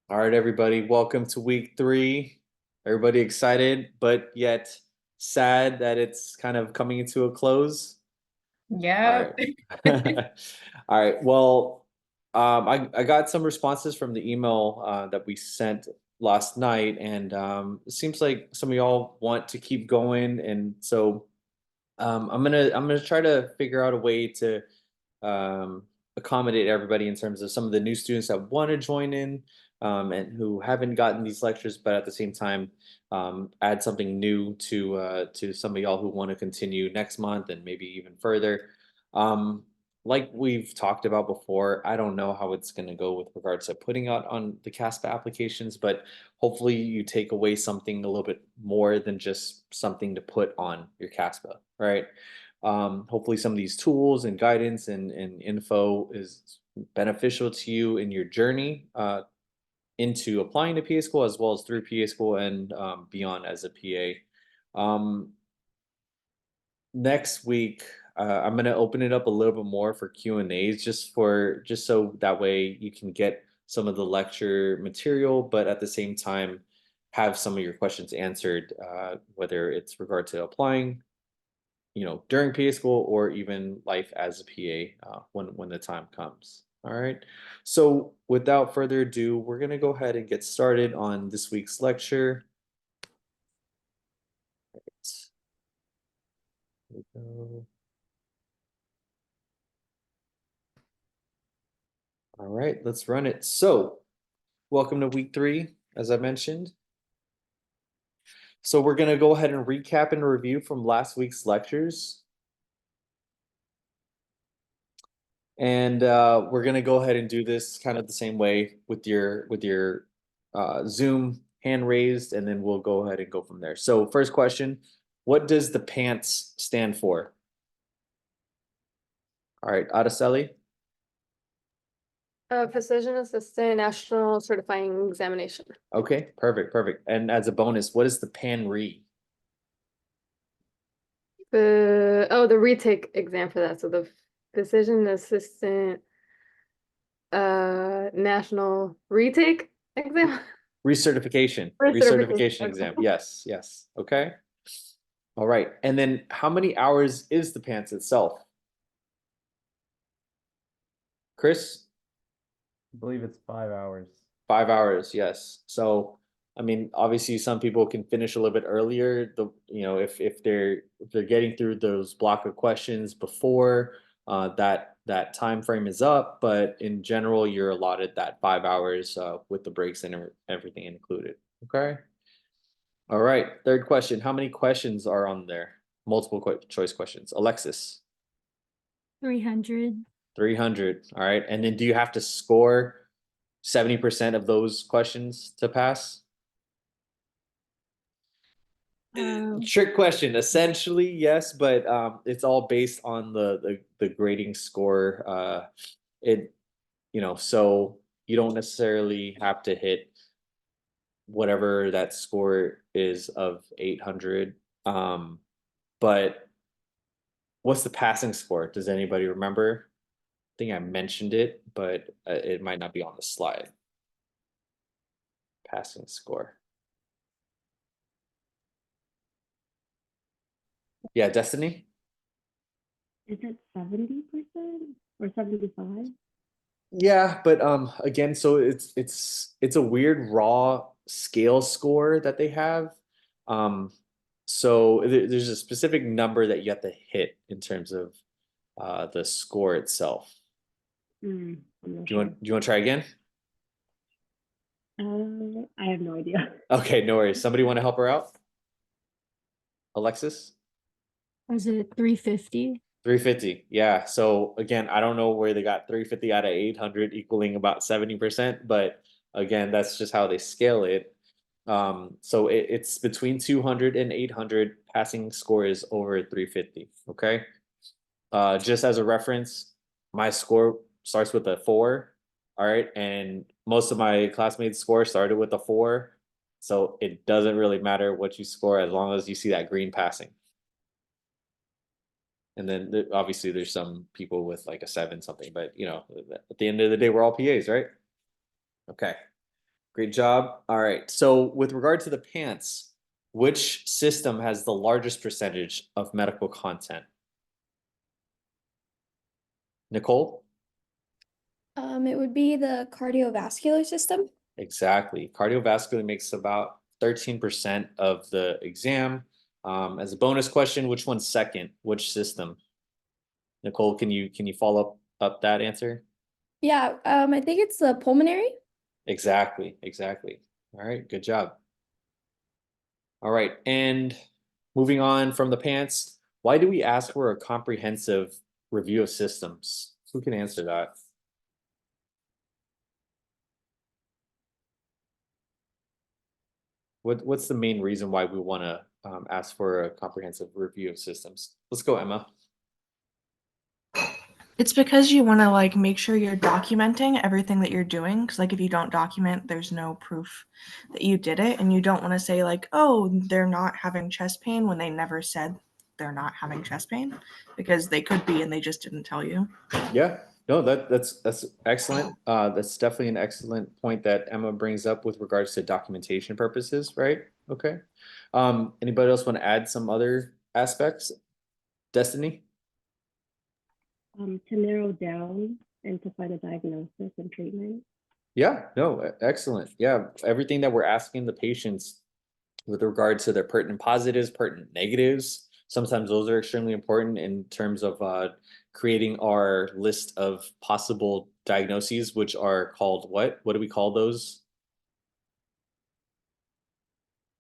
All right, everybody, welcome to week 3. Everybody excited, but yet sad that it's kind of coming to a close. All Yep. right. All right. Well, I got some responses from the email that we sent last night, and it seems like some of y'all want to keep going, and so I'm gonna try to figure out a way to accommodate everybody in terms of some of the new students that want to join in and who haven't gotten these lectures, but at the same time, add something new to some of y'all who want to continue next month and maybe even further. Um, like we've talked about before, I don't know how it's going to go with regards to putting out on the CASPA applications, but hopefully you take away something a little bit more than just something to put on your CASPA, right? Hopefully some of these tools and guidance and info is beneficial to you in your journey into applying to PA school as well as through PA school and beyond as a PA. Next week, I'm going to open it up a little bit more for Q&As just so that way you can get some of the lecture material, but at the same time have some of your questions answered, whether it's regard to applying during PA school or even life as a PA when the time comes. All right. So without further ado, we're going to go ahead and get started on this week's lecture. Here we go. All right, let's run it. So welcome to week 3, as I mentioned. So we're going to go ahead and recap and review from last week's lectures. And we're gonna go ahead and do this kind of the same way with your Zoom hand raised, and then we'll go ahead and go from there. So first question, what does the PANTS stand for? All right, Araceli. Physician Assistant National Certifying Examination. Okay, perfect, perfect. And as a bonus, what is the PAN-RE? The retake exam for that. So the Physician Assistant National Retake exam. Recertification, Recertification. recertification Okay. exam. Yes, yes. Okay. All right. And then how many hours is the PANTS itself? Chris? I believe it's 5 hours. 5 hours, yes. So, I mean, obviously, some people can finish a little bit earlier. If they're getting through those block of questions before that time frame is up, but in general, you're allotted that 5 hours with the breaks and everything included. Okay. All right. Third question: how many questions are on there? Multiple choice questions. Alexis. 300. 300. All right. And then do you have to score 70% of those questions to pass? Trick question. Essentially, yes, but it's all based on the grading score. It so you don't necessarily have to hit whatever that score is of 800. But what's the passing score? Does anybody remember? I think I mentioned it, but it might not be on the slide. Passing score. Yeah, Destiny. Is it 70% or 75? Yeah, but again, so it's a weird raw scale score that they have. Um so there's a specific number that you have to hit in terms of the score itself. I'm not Do you sure. want to try again? I have no idea. Okay, no worries. Somebody want to help her out? Alexis? Was it 350? 350. Yeah. So again, I don't know where they got 350 out of 800 equaling about 70%, but again, that's just how they scale it. So it's between 200 and 800. Passing score is over 350. Okay. Just as a reference, my score starts with a 4. All right. And most of my classmates' score started with a 4. So it doesn't really matter what you score as long as you see that green passing. And then obviously there's some people with like a 7 something, but at the end of the day, we're all PAs, right? Okay. Great job. All right. So with regard to the pants, which system has the largest percentage of medical content? Nicole? It would be the cardiovascular system. Exactly. Cardiovascular makes about 13% of the exam. As a bonus question, which one's second? Which system? Nicole, can you follow up that answer? Yeah, I think it's the pulmonary. Exactly. All right, good job. All right, and moving on from the pants, why do we ask for a comprehensive review of systems? Who can answer that? What's the main reason why we want to ask for a comprehensive review of systems? Let's go, Emma. It's because you want to like make sure you're documenting everything that you're doing. Because like if you don't document, there's no proof that you did it, and you don't want to say like, oh, they're not having chest pain when they never said they're not having chest pain, because they could be and they just didn't tell you. Yeah, no, that's excellent. That's definitely an excellent point that Emma brings up with regards to documentation purposes, right? Okay. Anybody else want to add some other aspects? Destiny? To narrow down and to find a diagnosis and treatment. Yeah, no, excellent. Yeah, everything that we're asking the patients with regard to their pertinent positives, pertinent negatives. Sometimes those are extremely important in terms of creating our list of possible diagnoses, which are called what? What do we call those?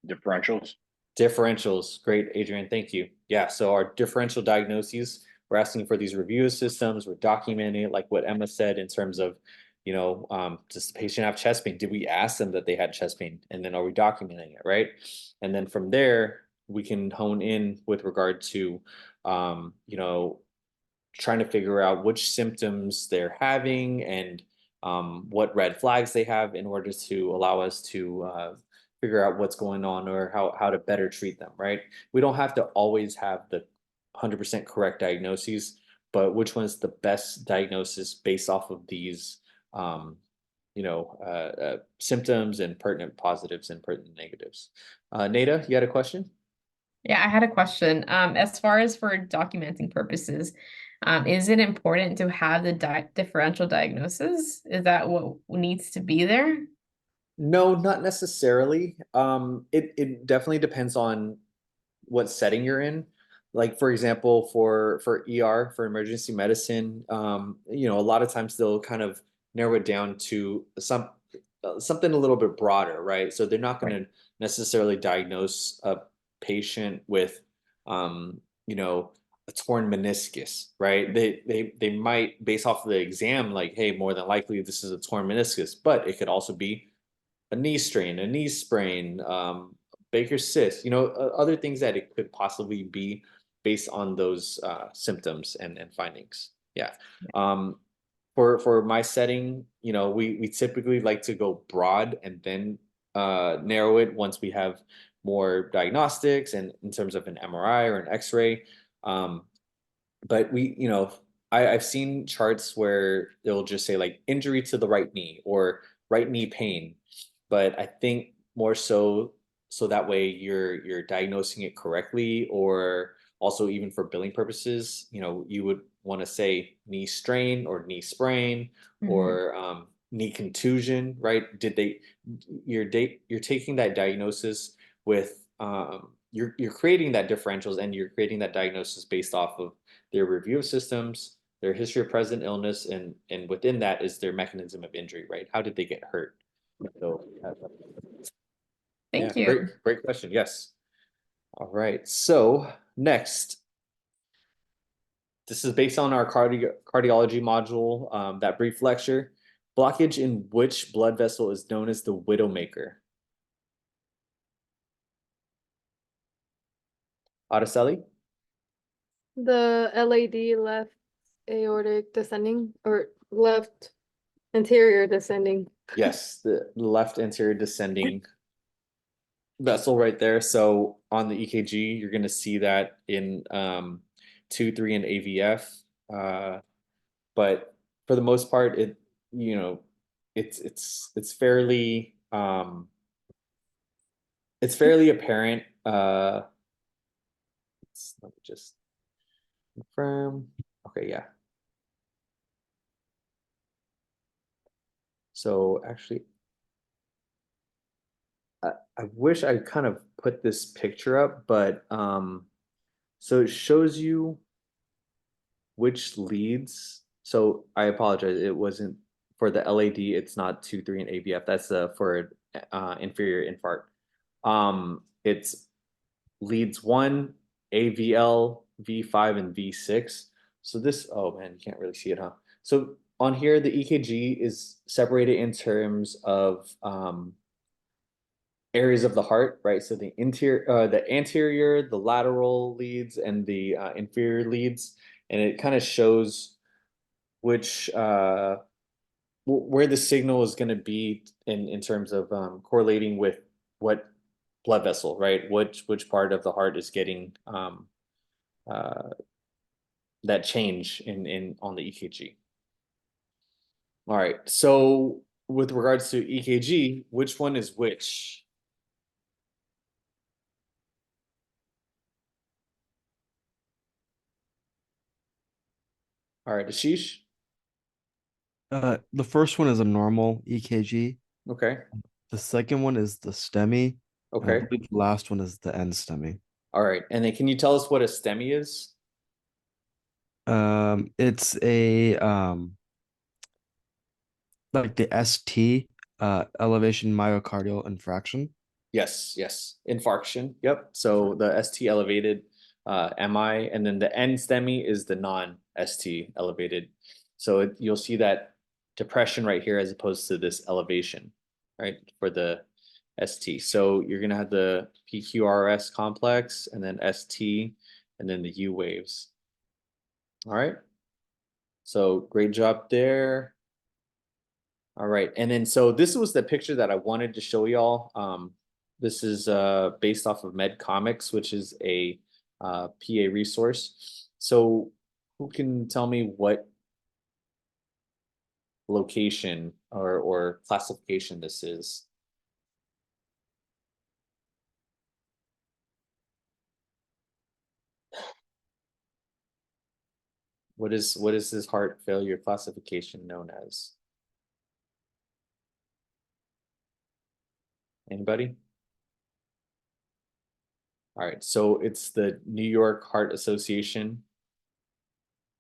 Differentials. Differentials. Great, Adrian. Thank you. Yeah, so our differential diagnoses, we're asking for these review systems. We're documenting it, like what Emma said, in terms of, does the patient have chest pain? Did we ask them that they had chest pain? And then are we documenting it, right? And then from there, we can hone in with regard to, trying to figure out which symptoms they're having and what red flags they have in order to allow us to figure out what's going on or how to better treat them, right? We don't have to always have the 100% correct diagnoses, but which one's the best diagnosis based off of these symptoms and pertinent positives and pertinent negatives. Nada, you had a question? Yeah, I had a question. As far as for documenting purposes, is it important to have the differential diagnosis? Is that what needs to be there? No, not necessarily. It definitely depends on what setting you're in. Like for example, for ER, for emergency medicine, a lot of times they'll kind of narrow it down to something a little bit broader, right? So they're not going to necessarily diagnose a patient with, a torn meniscus, right? They might, based off of the exam, like, hey, more than likely this is a torn meniscus, but it could also be a knee strain, a knee sprain, Baker's cyst, other things that it could possibly be based on those symptoms and findings. Yeah. For my setting, we typically like to go broad and then narrow it once we have more diagnostics and in terms of an MRI or an X-ray. But I've seen charts where they'll just say like injury to the right knee or right knee pain, but I think more so that way you're diagnosing it correctly, or also even for billing purposes, you would want to say knee strain or knee sprain or knee contusion, right? You're taking that diagnosis with you're creating that differentials and you're creating that diagnosis based off of their review of systems, their history of present illness, and within that is their mechanism of injury, right? How did they get hurt? So, Thank you. Great question. Yes. All right. So next, this is based on our cardiology module, that brief lecture. Blockage in which blood vessel is known as the widowmaker? Araceli? The LAD, left aortic descending, or left anterior descending. Yes, the left anterior descending vessel right there. So on the EKG, you're going to see that in 2, 3, and AVF. But for the most part, it's fairly It's fairly apparent. Let me just confirm. Okay, yeah. So actually, I wish I kind of put this picture up, but so it shows you which leads. So I apologize, it wasn't for the LAD, it's not 2, 3, and AVF. That's for inferior infarct. It's leads 1, AVL, V5, and V6. So this, oh man, you can't really see it, huh? So on here, the EKG is separated in terms of areas of the heart, right? So the anterior, the lateral leads, and the inferior leads, and it kind of shows which where the signal is going to be in terms of correlating with what blood vessel, right? Which part of the heart is getting uh, that change in on the EKG. All right. So with regards to EKG, which one is which? All right, Ashish. The first one is a normal EKG. Okay. The second one is the STEMI. And I Okay. believe the last one is the end STEMI. All right. And then can you tell us what a STEMI is? It's a like the ST, elevation myocardial infraction. Yes, yes. Infarction. Yep. So the ST elevated MI, and then the N STEMI is the non-ST elevated. So you'll see that depression right here as opposed to this elevation, right? For the ST. So you're gonna have the PQRS complex and then ST and then the U waves. All right. So great job there. All right. And then so this was the picture that I wanted to show y'all. This is based off of Med Comics, which is a PA resource. So who can tell me what location or classification this is? What is this heart failure classification known as? Anybody? All right, so it's the New York Heart Association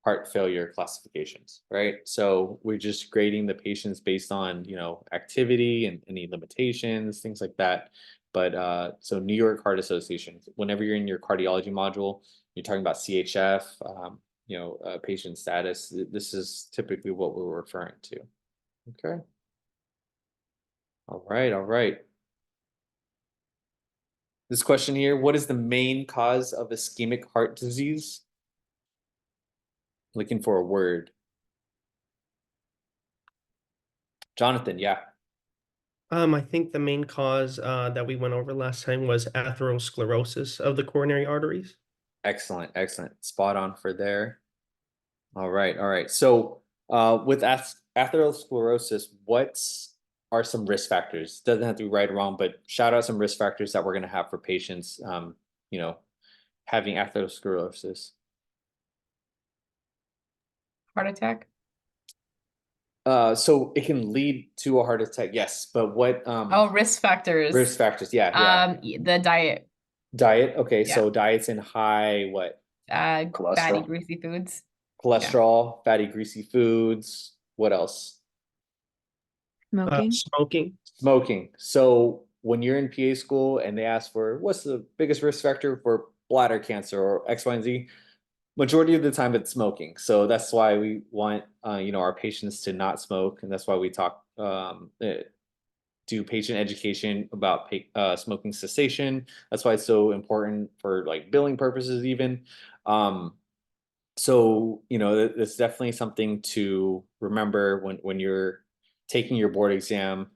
heart failure classifications, right? So we're just grading the patients based on, activity and any limitations, things like that. But so New York Heart Association, whenever you're in your cardiology module, you're talking about CHF, patient status. This is typically what we're referring to. Okay. All right, all right. This question here, what is the main cause of ischemic heart disease? Looking for a word. Jonathan, yeah. I think the main cause that we went over last time was atherosclerosis of the coronary arteries. Excellent, excellent. Spot on for there. All right, all right. So with atherosclerosis, what are some risk factors? Doesn't have to be right or wrong, but shout out some risk factors that we're going to have for patients, having atherosclerosis. Heart attack. So it can lead to a heart attack, yes, but what Oh, risk factors. risk factors? Yeah. The diet. Diet. Okay, Yeah. so diets in high what? Fatty, Cholesterol. greasy foods. Cholesterol, fatty, greasy foods. What else? Smoking. Smoking. Smoking. So when you're in PA school and they ask for what's the biggest risk factor for bladder cancer or X, Y, and Z, majority of the time it's smoking. So that's why we want our patients to not smoke, and that's why we talk do patient education about smoking cessation. That's why it's so important for like billing purposes even. So it's definitely something to remember when you're taking your board exam.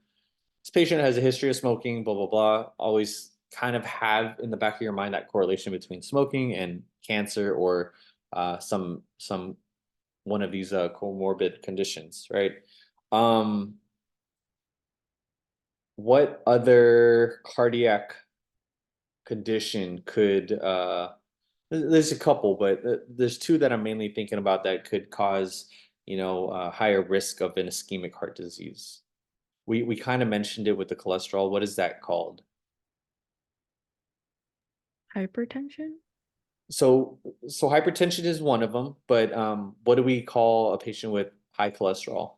This patient has a history of smoking, blah, blah, blah. Always kind of have in the back of your mind that correlation between smoking and cancer or some one of these comorbid conditions, right? what other cardiac condition could there's a couple, but there's two that I'm mainly thinking about that could cause, higher risk of an ischemic heart disease. We kind of mentioned it with the cholesterol. What is that called? Hypertension? So hypertension is one of them, but what do we call a patient with high cholesterol?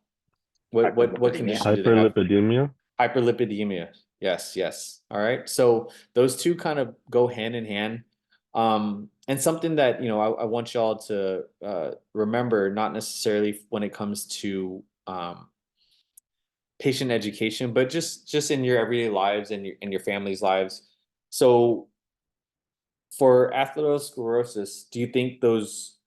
What condition do they have? Hyperlipidemia. Hyperlipidemia. Yes, yes. All right. So those two kind of go hand in hand. And something that, I want y'all to remember, not necessarily when it comes to patient education, but just in your everyday lives and your family's lives. So for atherosclerosis, do you think those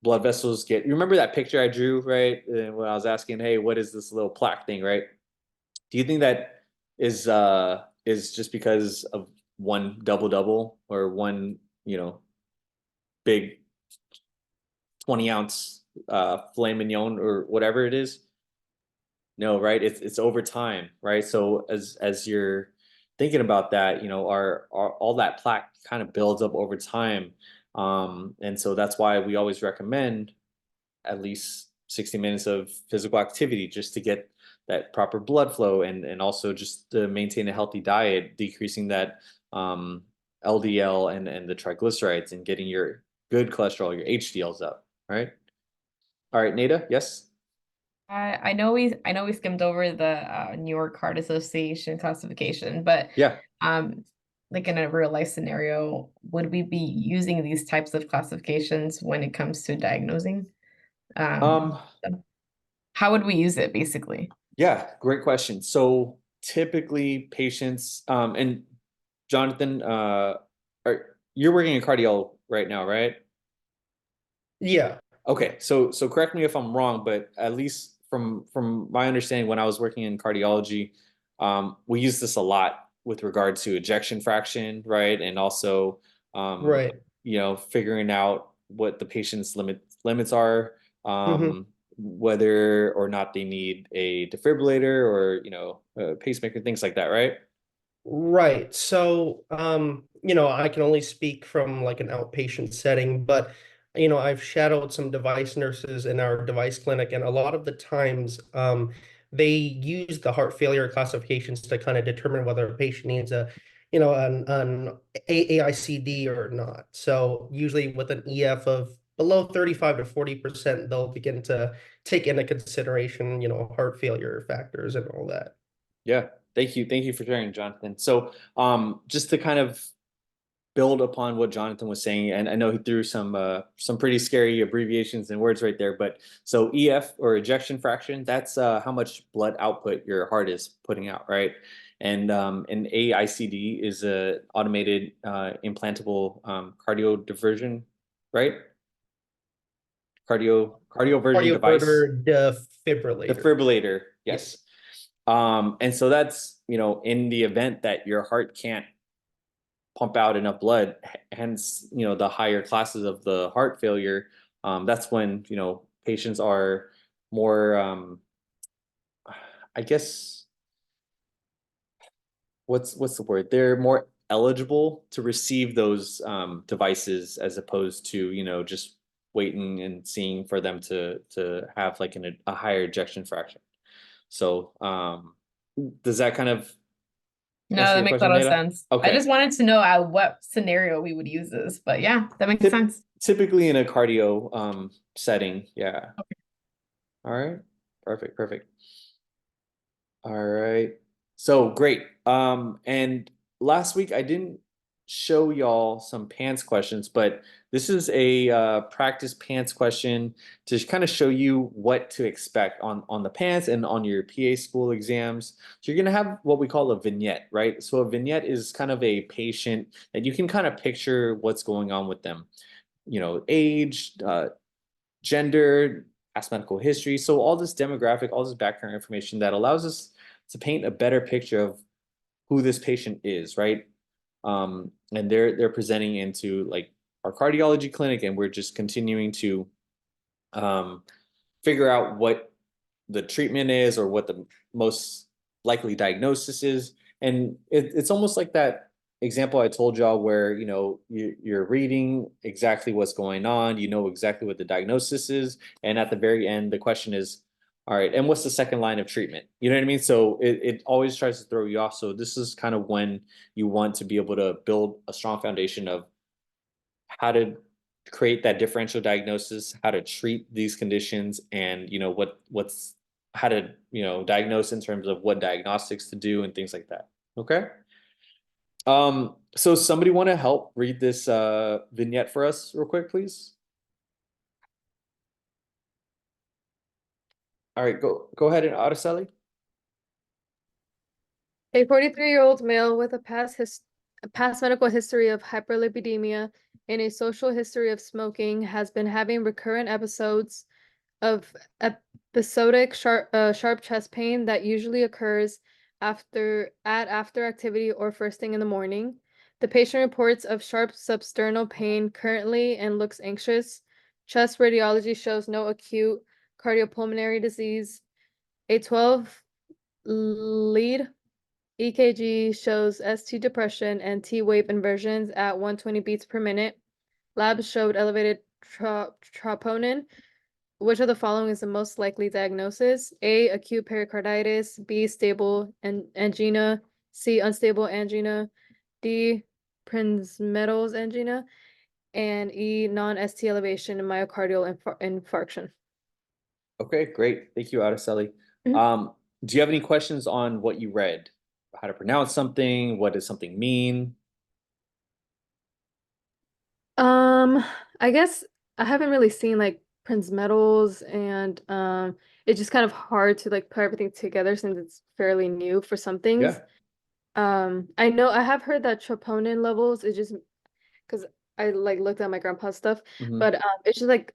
blood vessels you remember that picture I drew, right? When I was asking, hey, what is this little plaque thing, right? Do you think that is just because of one double or one, big 20-ounce filet mignon or whatever it is? No, right? It's over time, right? So as you're thinking about that, our all that plaque kind of builds up over time. And so that's why we always recommend at least 60 minutes of physical activity just to get that proper blood flow and also just to maintain a healthy diet, decreasing that LDL and the triglycerides and getting your good cholesterol, your HDLs up, right? All right, Nada, yes? I know we skimmed over the New York Heart Association classification, but Yeah. like in a real life scenario, would we be using these types of classifications when it comes to diagnosing? So how would we use it basically? Yeah, great question. So typically patients, and Jonathan, you're working in cardio right now, right? Yeah. Okay, so correct me if I'm wrong, but at least from my understanding, when I was working in cardiology, we use this a lot with regard to ejection fraction, right? And also, Right. figuring out what the patient's limits are, Mhm. whether or not they need a defibrillator or a pacemaker, things like that, right? Right. So, I can only speak from like an outpatient setting, but I've shadowed some device nurses in our device clinic, and a lot of the times, they use the heart failure classifications to kind of determine whether a patient needs an AICD or not. So usually with an EF of below 35 to 40%, they'll begin to take into consideration, heart failure factors and all that. Yeah, thank you for sharing, Jonathan. So, just to kind of build upon what Jonathan was saying, and I know he threw some pretty scary abbreviations and words right there, but so EF or ejection fraction, that's how much blood output your heart is putting out, right? And an AICD is a automated implantable cardiodiversion, right? Cardioversion device. Cardioverter defibrillator. Defibrillator, yes. And so that's, in the event that your heart can't pump out enough blood, hence, the higher classes of the heart failure, that's when, patients are more, I guess, what's the word? They're more eligible to receive those devices as opposed to, just waiting and seeing for them to have like a higher ejection fraction. So, does that kind of No, answer that your makes a question, lot of Nada? sense. I Okay. just wanted to know at what scenario we would use this, but yeah, that makes sense. Typically in a cardio setting, yeah. All right, perfect. All right, so great. And last week I didn't show y'all some pants questions, but this is a practice pants question to kind of show you what to expect on the pants and on your PA school exams. So you're gonna have what we call a vignette, right? So a vignette is kind of a patient that you can kind of picture what's going on with them. Age, gender, past medical history. So all this demographic, all this background information that allows us to paint a better picture of who this patient is, right? And they're presenting into like our cardiology clinic, and we're just continuing to figure out what the treatment is or what the most likely diagnosis is. And it's almost like that example I told y'all where, you're reading exactly what's going on, you know exactly what the diagnosis is. And at the very end, the question is, all right, and what's the second line of treatment? You know what I mean? So it always tries to throw you off. So this is kind of when you want to be able to build a strong foundation of how to create that differential diagnosis, how to treat these conditions, and what's how to diagnose in terms of what diagnostics to do and things like that. Okay. So somebody want to help read this vignette for us real quick, please? All right, go ahead and Araceli. A 43-year-old male with a past medical history of hyperlipidemia and a social history of smoking has been having recurrent episodes of episodic sharp chest pain that usually occurs after activity or first thing in the morning. The patient reports of sharp substernal pain currently and looks anxious. Chest radiology shows no acute cardiopulmonary disease. A 12 lead EKG shows ST depression and T wave inversions at 120 beats per minute. Labs showed elevated troponin. Which of the following is the most likely diagnosis? A, acute pericarditis. B, stable angina. C, unstable angina. D, Prinzmetal's angina. And E, non-ST elevation and myocardial infarction. Okay, great. Thank you, Araceli. Mhm. Do you have any questions on what you read? How to pronounce something? What does something mean? I guess I haven't really seen like Prince Metals and it's just kind of hard to like put everything together since it's fairly new for some things. Yeah. I know I have heard that troponin levels is just because I like looked at my grandpa's stuff, Mhm. but it's just like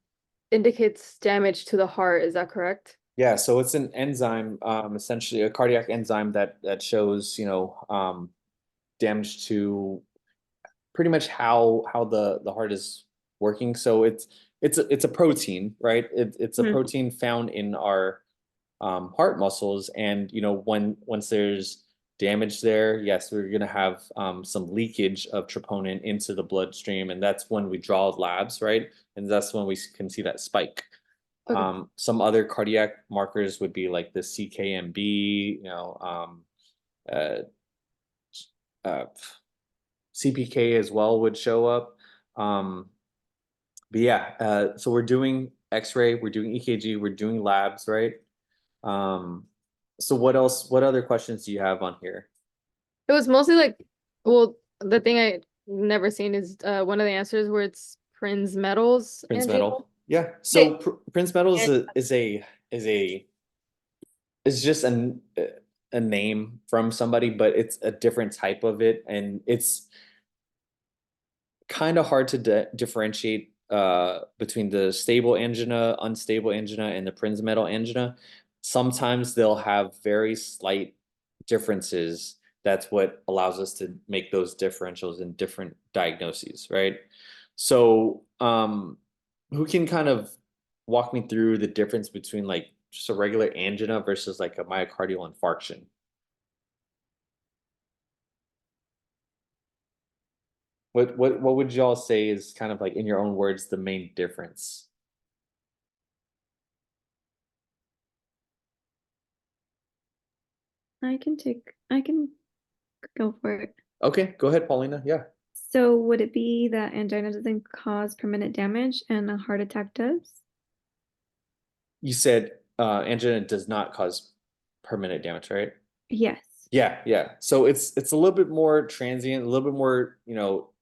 indicates damage to the heart. Is that correct? Yeah, so it's an enzyme, essentially a cardiac enzyme that shows, damage to pretty much how the heart is working. So it's a protein, right? It's a Mhm. protein found in our heart muscles, and once there's damage there, yes, we're gonna have some leakage of troponin into the bloodstream, and that's when we draw labs, right? And that's when we can see that spike. Okay. Some other cardiac markers would be like the CKMB, uh, uh, CPK as well would show up. But yeah, so we're doing X-ray, we're doing EKG, we're doing labs, right? Um, so what else? What other questions do you have on here? It was mostly like, well, the thing I never seen is one of the answers where it's Prince Metals Prince angina. Metal. Yeah. Okay. So Prince Metal is And- is just a name from somebody, but it's a different type of it, and it's kind of hard to differentiate between the stable angina, unstable angina, and the Prinzmetal angina. Sometimes they'll have very slight differences. That's what allows us to make those differentials in different diagnoses, right? So, who can kind of walk me through the difference between like just a regular angina versus like a myocardial infarction? What would y'all say is kind of like in your own words the main difference? I can go for it. Okay, go ahead, Paulina. Yeah. So would it be that angina doesn't cause permanent damage and a heart attack does? You said angina does not cause permanent damage, right? Yes. Yeah, yeah. So it's a little bit more transient, a little bit more,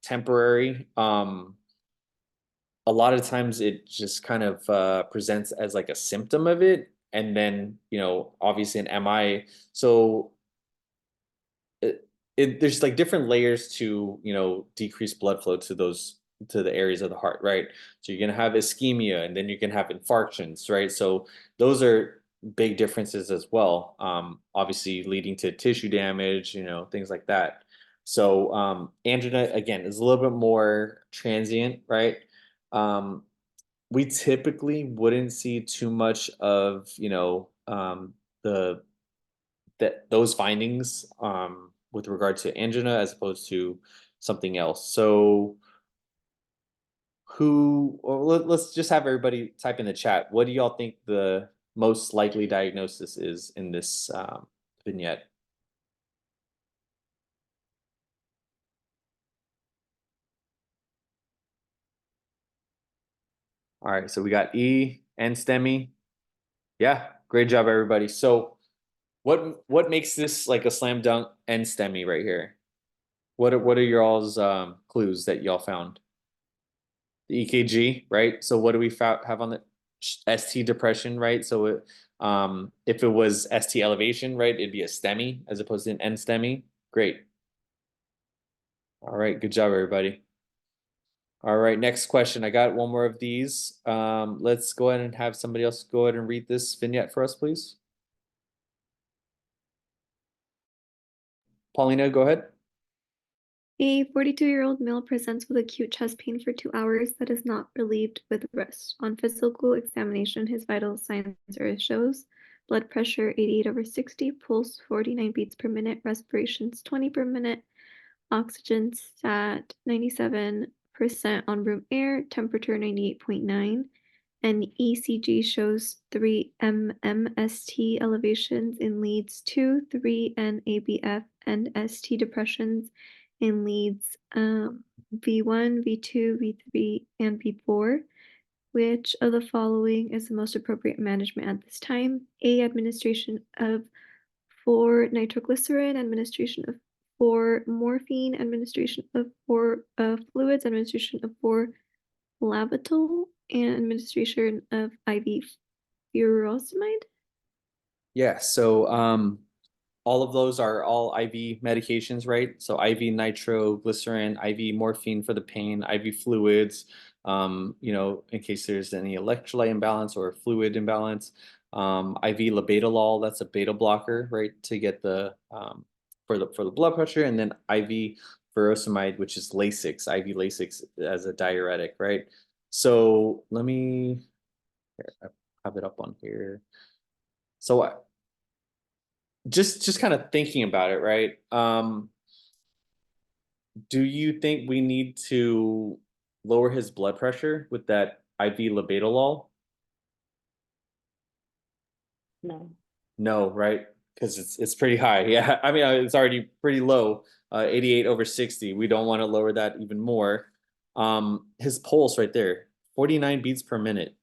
temporary. A lot of times it just kind of presents as like a symptom of it, and then, obviously an MI. So there's like different layers to decrease blood flow to the areas of the heart, right? So you're gonna have ischemia, and then you can have infarctions, right? So those are big differences as well, obviously leading to tissue damage, things like that. So angina again is a little bit more transient, right? um, we typically wouldn't see too much of the those findings with regard to angina as opposed to something else. So let's just have everybody type in the chat. What do y'all think the most likely diagnosis is in this vignette? All right, so we got E and STEMI. Yeah, great job, everybody. So what makes this like a slam dunk and STEMI right here? What are your all's clues that y'all found? The EKG, right? So what do we have on the ST depression, right? So if it was ST elevation, right, it'd be a STEMI as opposed to an N STEMI. Great. All right, good job, everybody. All right, next question. I got one more of these. Let's go ahead and have somebody else go ahead and read this vignette for us, please. Paulina, go ahead. A 42-year-old male presents with acute chest pain for 2 hours that is not relieved with rest. On physical examination, his vital signs are as shows: blood pressure 88/60, pulse 49 beats per minute, respirations 20 per minute, oxygen sat 97% on room air, temperature 98.9, and ECG shows 3 mmSt elevations in leads 2, 3, and ABF and ST depressions in leads V1, V2, V3, and V4. Which of the following is the most appropriate management at this time? A, administration of 4 nitroglycerin, administration of 4 morphine, administration of 4 fluids, administration of 4 Labatol, and administration of IV furosemide. Yeah, so all of those are all IV medications, right? So IV nitroglycerin, IV morphine for the pain, IV fluids, you know, in case there's any electrolyte imbalance or fluid imbalance. IV labetalol, that's a beta blocker, right? To get the for the blood pressure, and then IV furosemide, which is Lasix, IV Lasix as a diuretic, right? So let me I have it up on here. So just kind of thinking about it, right? Do you think we need to lower his blood pressure with that IV labetalol? No. No, right? Because it's pretty high. Yeah, I mean it's already pretty low, 88/60. We don't want to lower that even more. His pulse right there, 49 beats per minute.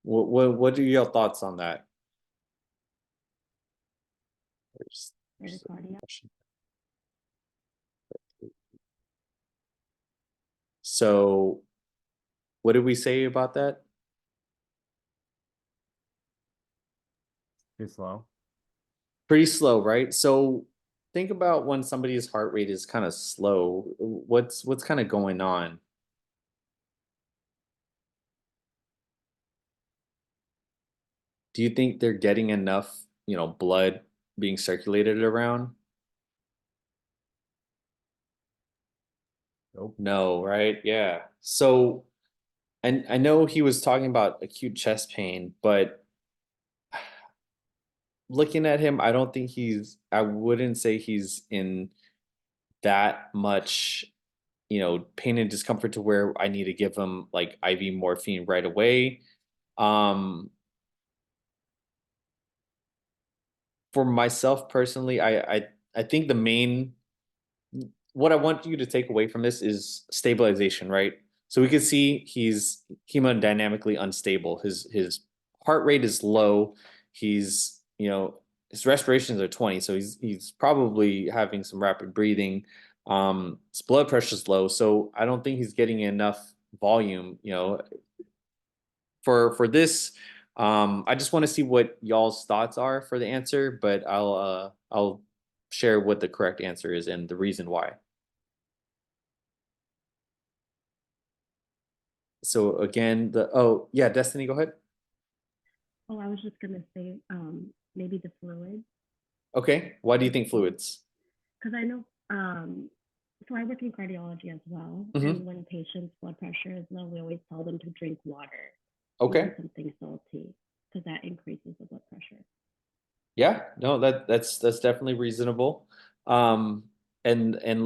What are your thoughts on that? There's the Bradycardia. question. So what did we say about that? Too slow. Pretty slow, right? So think about when somebody's heart rate is kind of slow. What's kind of going on? Do you think they're getting enough, you know, blood being circulated around? Nope. No, right? Yeah. So, and I know he was talking about acute chest pain, but looking at him, I wouldn't say he's in that much, you know, pain and discomfort to where I need to give him like IV morphine right away. For myself personally, I think the main what I want you to take away from this is stabilization, right? So we can see he's hemodynamically unstable. His heart rate is low. He's, you know, his respirations are 20, so he's probably having some rapid breathing. His blood pressure is low, so I don't think he's getting enough volume, you know, for this. I just want to see what y'all's thoughts are for the answer, but I'll share what the correct answer is and the reason why. So again, oh yeah, Destiny, go ahead. Oh, I was just gonna say, maybe the fluids, Okay, why do you think fluids? because I know, so I work in cardiology as well, Mhm. and when patients' blood pressure is low, we always tell them to drink water. Okay. Maybe something salty, because that increases the blood pressure. Yeah, no, that's definitely reasonable. And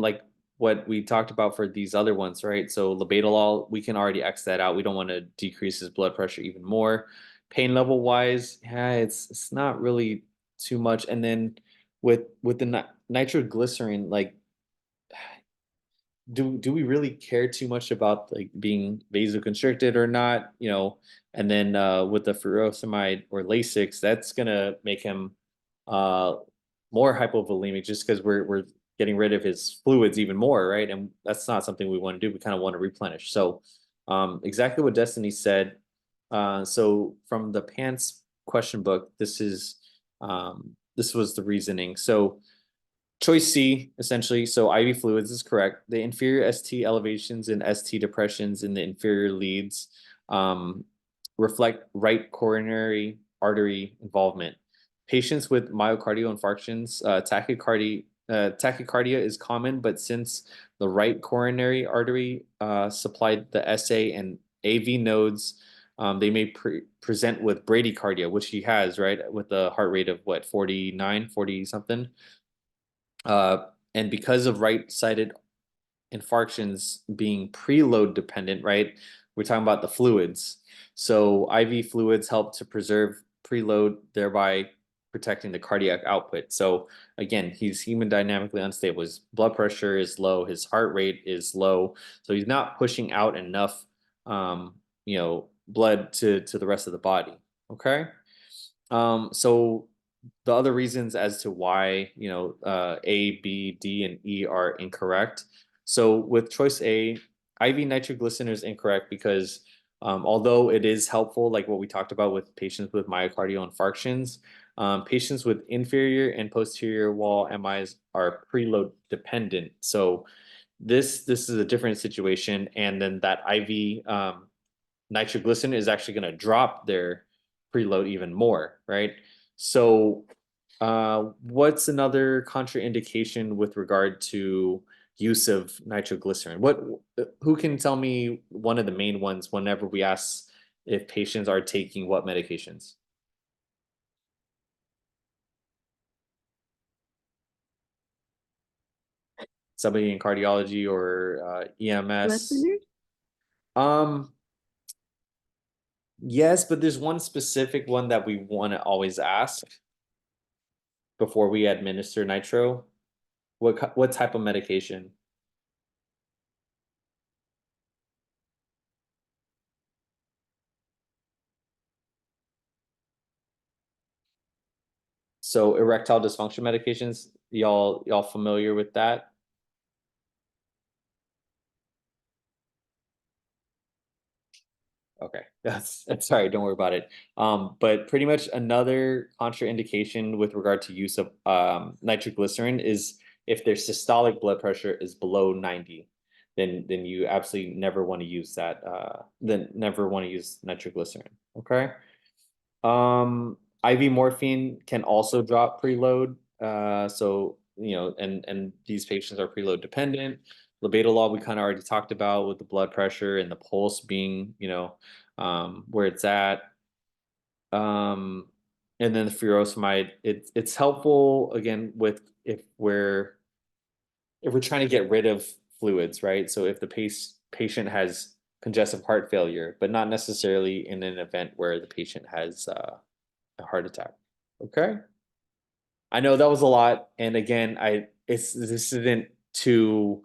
like what we talked about for these other ones, right? So labetalol, we can already X that out. We don't want to decrease his blood pressure even more. Pain level wise, yeah, it's not really too much. And then with the nitroglycerin, like do we really care too much about like being vasoconstricted or not, you know? And then with the furosemide or Lasix, that's gonna make him uh more hypovolemic just because we're getting rid of his fluids even more, right? And that's not something we want to do. We kind of want to replenish. So exactly what Destiny said. So from the pants question book, this was the reasoning. So choice C, essentially, so IV fluids is correct. The inferior ST elevations and ST depressions in the inferior leads reflect right coronary artery involvement. Patients with myocardial infarctions, tachycardia is common, but since the right coronary artery supplied the SA and AV nodes, they may present with bradycardia, which he has, right, with a heart rate of what, 49, 40 something. And because of right-sided infarctions being preload dependent, right? We're talking about the fluids. So IV fluids help to preserve preload, thereby protecting the cardiac output. So again, he's hemodynamically unstable. His blood pressure is low. His heart rate is low. So he's not pushing out enough, blood to the rest of the body. Okay. So the other reasons as to why, A, B, D, and E are incorrect. So with choice A, IV nitroglycerin is incorrect because although it is helpful, like what we talked about with patients with myocardial infarctions, patients with inferior and posterior wall MIs are preload dependent. So this is a different situation, and then that IV nitroglycerin is actually going to drop their preload even more, right? So what's another contraindication with regard to use of nitroglycerin? Who can tell me one of the main ones whenever we ask if patients are taking what medications? Somebody in cardiology or EMS? Westerners? Um, yes, but there's one specific one that we want to always ask before we administer nitro. What type of medication? So erectile dysfunction medications, y'all familiar with that? Okay, that's sorry, don't worry about it. But pretty much another contraindication with regard to use of nitroglycerin is if their systolic blood pressure is below 90, then you absolutely never want to use that. Then never want to use nitroglycerin. Okay. IV morphine can also drop preload. So and these patients are preload dependent. Labetalol, we kind of already talked about with the blood pressure and the pulse being, where it's at. And then the furosemide, it's helpful again with if we're trying to get rid of fluids, right? So if the patient has congestive heart failure, but not necessarily in an event where the patient has a heart attack. Okay. I know that was a lot. And again, this isn't to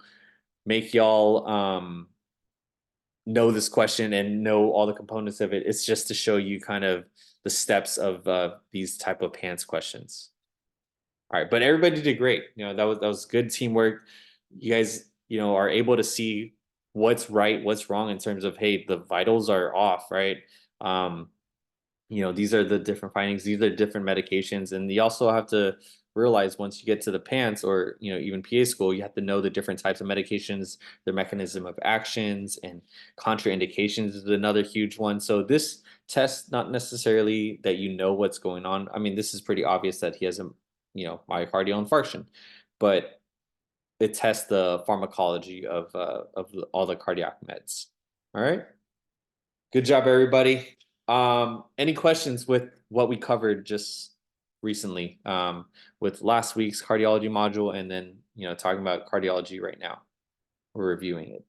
make y'all know this question and know all the components of it. It's just to show you kind of the steps of these type of PANCE questions. All right, but everybody did great. That was good teamwork. You guys, are able to see what's right, what's wrong in terms of, hey, the vitals are off, right? These are the different findings, these are different medications, and you also have to realize once you get to the PANCE or even PA school, you have to know the different types of medications, their mechanism of actions, and contraindications is another huge one. So this test, not necessarily that what's going on. I mean, this is pretty obvious that he has a myocardial infarction, but it tests the pharmacology of all the cardiac meds. All right. Good job, everybody. Any questions with what we covered just recently, with last week's cardiology module, and then, you know, talking about cardiology right now. We're reviewing it.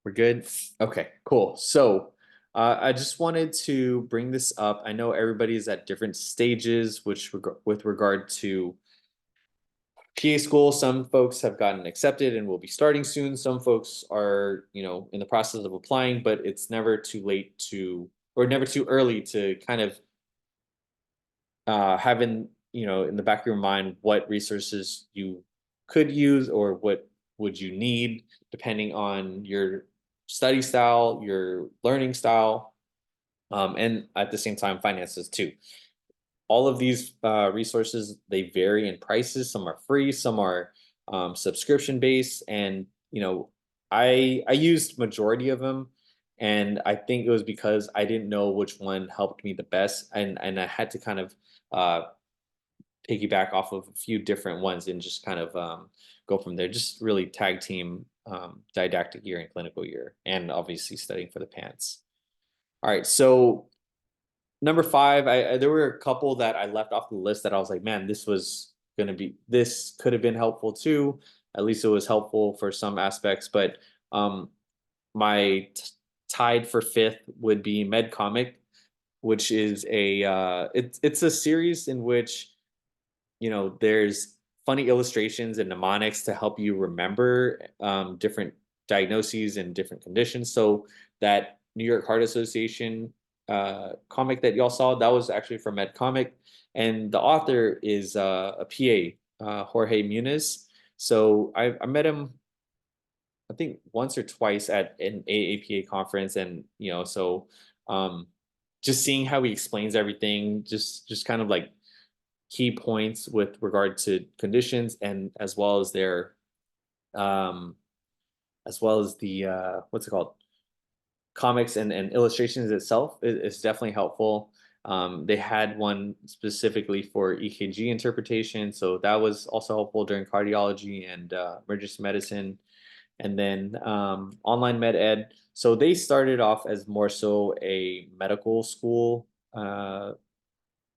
We're good? Okay, cool. So I just wanted to bring this up. I know everybody is at different stages, with regard to PA school. Some folks have gotten accepted and will be starting soon. Some folks are, you know, in the process of applying, but it's never too late to, or never too early to kind of having, you know, in the back of your mind what resources you could use or what would you need depending on your study style, your learning style, and at the same time finances too. All of these resources, they vary in prices. Some are free, some are subscription based, and you know, I used majority of them, and I think it was because I didn't know which one helped me the best, and I had to kind of uh, piggyback off of a few different ones and just kind of go from there. Just really tag team didactic year and clinical year, and obviously studying for the pants. All right, so number 5, there were a couple that I left off the list that I was like, man, this could have been helpful too. At least it was helpful for some aspects, but my tied for 5th would be MedComic, which is it's a series in which, you know, there's funny illustrations and mnemonics to help you remember different diagnoses and different conditions. So that New York Heart Association comic that y'all saw, that was actually from MedComic, and the author is a PA, Jorge Muniz. So I met him, I think once or twice at an AAPA conference, and you know, so just seeing how he explains everything, just kind of like key points with regard to conditions, and as well as their as well as the what's it called, comics and illustrations itself is definitely helpful. They had one specifically for EKG interpretation, so that was also helpful during cardiology and emergency medicine. And then online med ed. So they started off as more so a medical school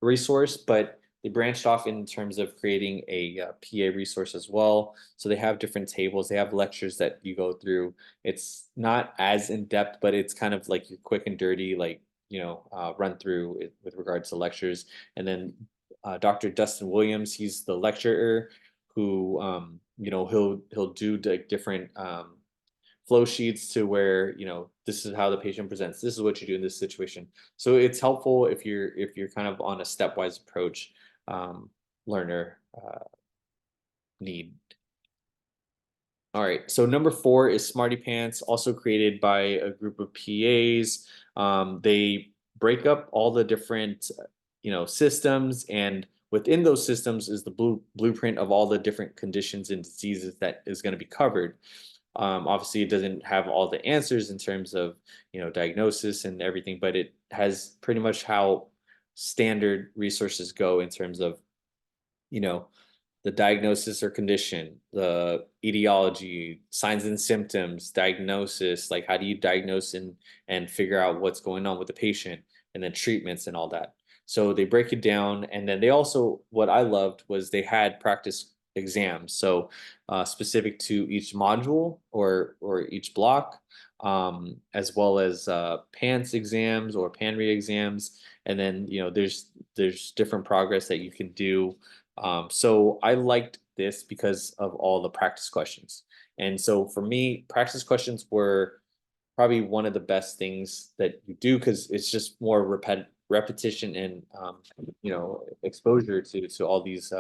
resource, but they branched off in terms of creating a PA resource as well. So they have different tables, they have lectures that you go through. It's not as in depth, but it's kind of like your quick and dirty, like, you know, run through it with regards to lectures. And then Dr. Dustin Williams, he's the lecturer who, you know, he'll do different flow sheets to where, you know, this is how the patient presents, this is what you do in this situation. So it's helpful if you're kind of on a stepwise approach, learner need. All right, so number 4 is Smarty Pants, also created by a group of PAs. They break up all the different, you know, systems, and within those systems is the blueprint of all the different conditions and diseases that is going to be covered. Obviously, it doesn't have all the answers in terms of, you know, diagnosis and everything, but it has pretty much how standard resources go in terms of, you know, the diagnosis or condition, the etiology, signs and symptoms, diagnosis, like how do you diagnose and figure out what's going on with the patient, and then treatments and all that. So they break it down, and then they also, what I loved was they had practice exams, so specific to each module or each block, as well as PANCE exams or PANRE exams, and then, you know, there's different progress that you can do. So I liked this because of all the practice questions. And so for me, practice questions were probably one of the best things that you do, because it's just more repetition and you know, exposure to all these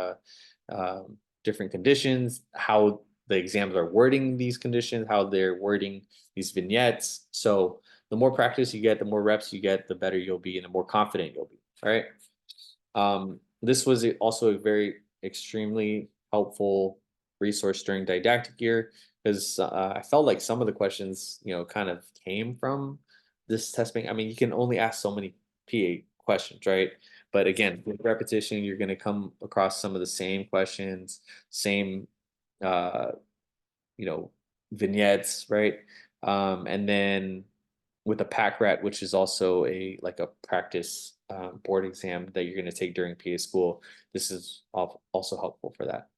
different conditions, how the exams are wording these conditions, how they're wording these vignettes. So the more practice you get, the more reps you get, the better you'll be and the more confident you'll be. All right. This was also a very extremely helpful resource during didactic year, because I felt like some of the questions, you know, kind of came from this test bank. I mean, you can only ask so many PA questions, right? But again, with repetition, you're going to come across some of the same questions, same, you know, vignettes, right? And then with a pack rat, which is also like a practice board exam that you're going to take during PA school. This is also helpful for that.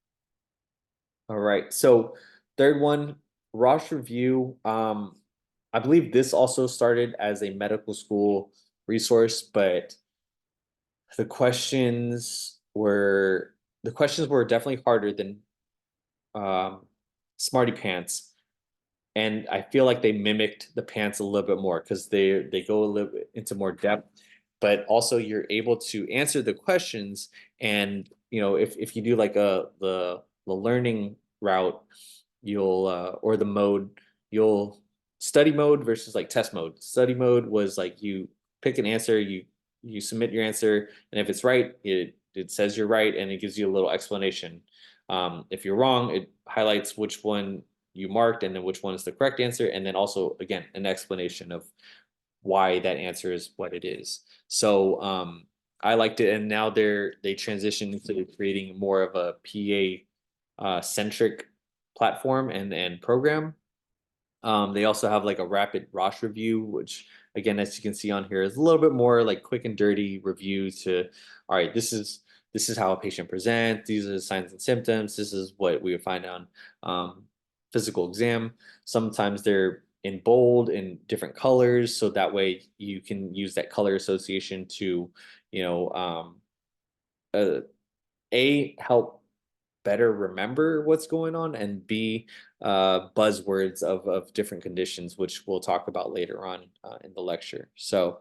All right, so third one, Rosh review. I believe this also started as a medical school resource, but the questions were definitely harder than Smarty Pants, and I feel like they mimicked the pants a little bit more because they go a little bit into more depth, but also you're able to answer the questions. And if you do like the learning route, you'll or the mode, you'll study mode versus like test mode. Study mode was like you pick an answer, you submit your answer, and if it's right, it says you're right and it gives you a little explanation. If you're wrong, it highlights which one you marked and then which one is the correct answer, and then also again an explanation of why that answer is what it is. So I liked it, and now they transitioned to creating more of a PA centric platform and program. They also have like a rapid Rosh review, which again, as you can see on here, is a little bit more like quick and dirty review to, all right, this is how a patient presents, these are the signs and symptoms, this is what we would find on physical exam. Sometimes they're in bold in different colors, so that way you can use that color association to, help better remember what's going on, and B, buzzwords of different conditions, which we'll talk about later on in the lecture. So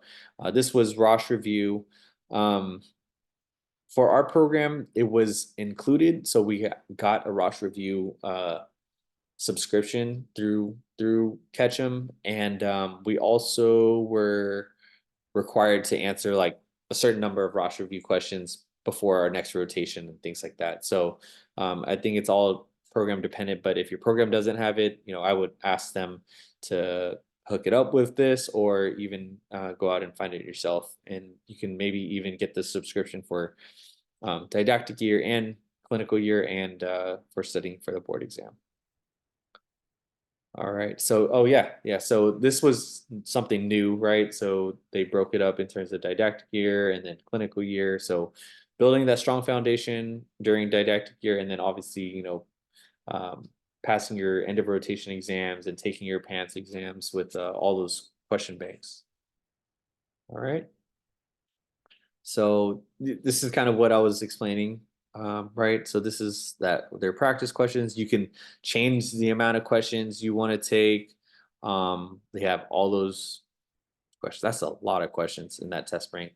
this was Rosh review. For our program, it was included, so we got a Rosh review subscription through Ketchum, and we also were required to answer like a certain number of Rosh review questions before our next rotation and things like that. So I think it's all program dependent, but if your program doesn't have it, I would ask them to hook it up with this, or even go out and find it yourself. And you can maybe even get the subscription for didactic year and clinical year, and for studying for the board exam. All right, so so this was something new, right? So they broke it up in terms of didactic year and then clinical year. So building that strong foundation during didactic year, and then obviously, passing your end of rotation exams and taking your PANCE exams with all those question banks. All right. So this is kind of what I was explaining, right? So this is their practice questions. You can change the amount of questions you want to take. They have all those questions. That's a lot of questions in that test bank.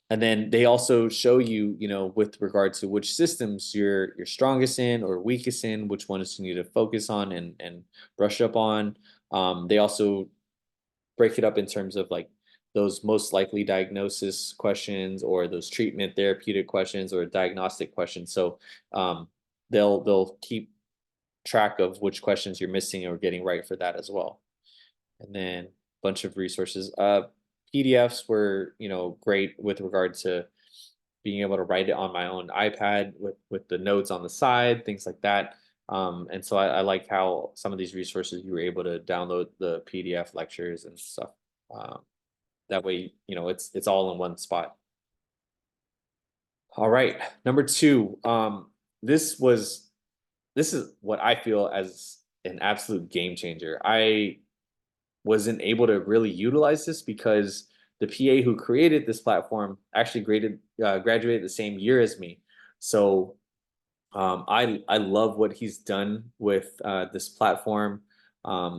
And then they also show you, with regard to which systems you're strongest in or weakest in, which ones you need to focus on and brush up on. They also break it up in terms of like those most likely diagnosis questions, or those treatment therapeutic questions, or diagnostic questions. So they'll keep track of which questions you're missing or getting right for that as well. And then a bunch of resources. PDFs were, great with regard to being able to write it on my own iPad with the notes on the side, things like that. And so I like how some of these resources you were able to download the PDF lectures and stuff. That way, it's all in one spot. All right, number two. This is what I feel as an absolute game changer. I wasn't able to really utilize this because the PA who created this platform actually graduated the same year as me. So I love what he's done with this platform.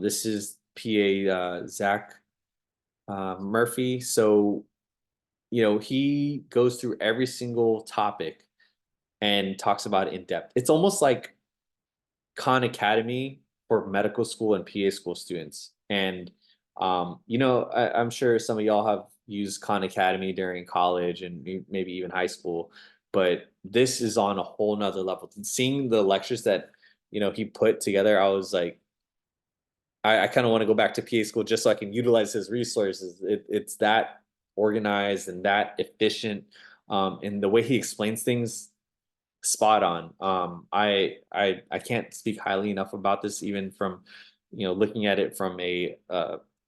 This is PA Zach Murphy. So he goes through every single topic and talks about it in depth. It's almost like Khan Academy for medical school and PA school students. And I'm sure some of y'all have used Khan Academy during college and maybe even high school, but this is on a whole nother level. Seeing the lectures that he put together, I was like, I kind of want to go back to PA school just so I can utilize his resources. It's that organized and that efficient, and the way he explains things, spot on. I can't speak highly enough about this, even from looking at it from a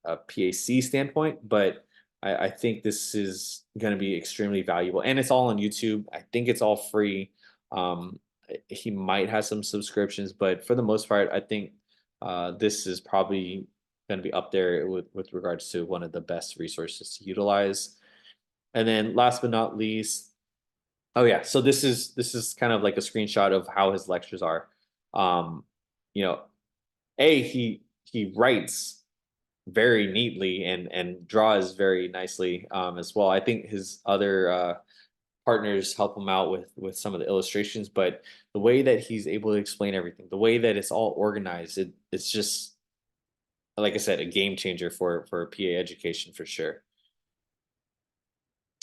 PAC standpoint, but I think this is going to be extremely valuable, and it's all on YouTube. I think it's all free. He might have some subscriptions, but for the most part, I think this is probably going to be up there with regards to one of the best resources to utilize. And then last but not least, oh yeah, so this is kind of like a screenshot of how his lectures are. Um, you know, he writes very neatly and draws very nicely as well. I think his other partners help him out with some of the illustrations, but the way that he's able to explain everything, the way that it's all organized, it's just like I said, a game changer for PA education for sure.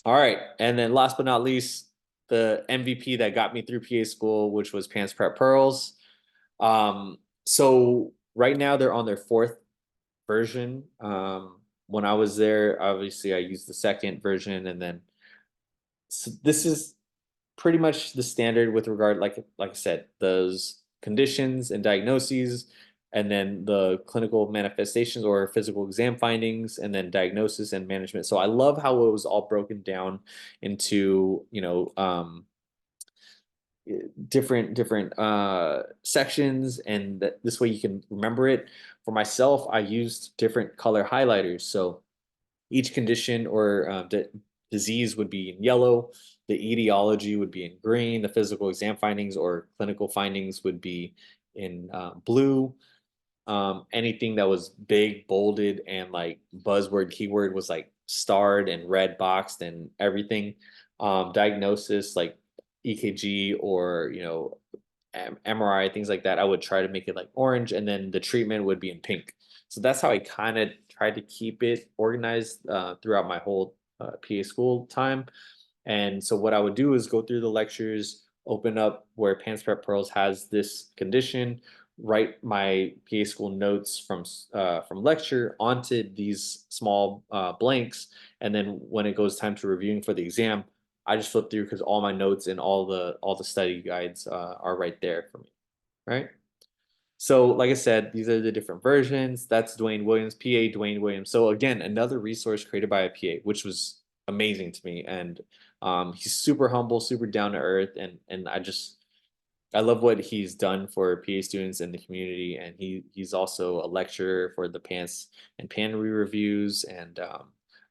All right, and then last but not least, the MVP that got me through PA school, which was Pants Prep Pearls. So right now they're on their fourth version. When I was there, obviously I used the second version, and then so this is pretty much the standard with regard, like I said, those conditions and diagnoses, and then the clinical manifestations or physical exam findings, and then diagnosis and management. So I love how it was all broken down into, different sections, and this way you can remember it. For myself, I used different color highlighters, so each condition or disease would be in yellow, the etiology would be in green, the physical exam findings or clinical findings would be in blue. Anything that was big, bolded, and like buzzword keyword was like starred and red boxed and everything. Diagnosis like EKG or MRI, things like that, I would try to make it like orange, and then the treatment would be in pink. So that's how I kind of tried to keep it organized throughout my whole PA school time. And so what I would do is go through the lectures, open up where Pants Prep Pearls has this condition, write my PA school notes from lecture onto these small blanks, and then when it goes time to reviewing for the exam, I just flip through because all my notes and all the study guides are right there for me, right? So, like I said, these are the different versions. That's Dwayne Williams, PA Dwayne Williams. So again, another resource created by a PA, which was amazing to me. And he's super humble, super down to earth, and I love what he's done for PA students in the community. And he's also a lecturer for the Pants and Panry reviews, and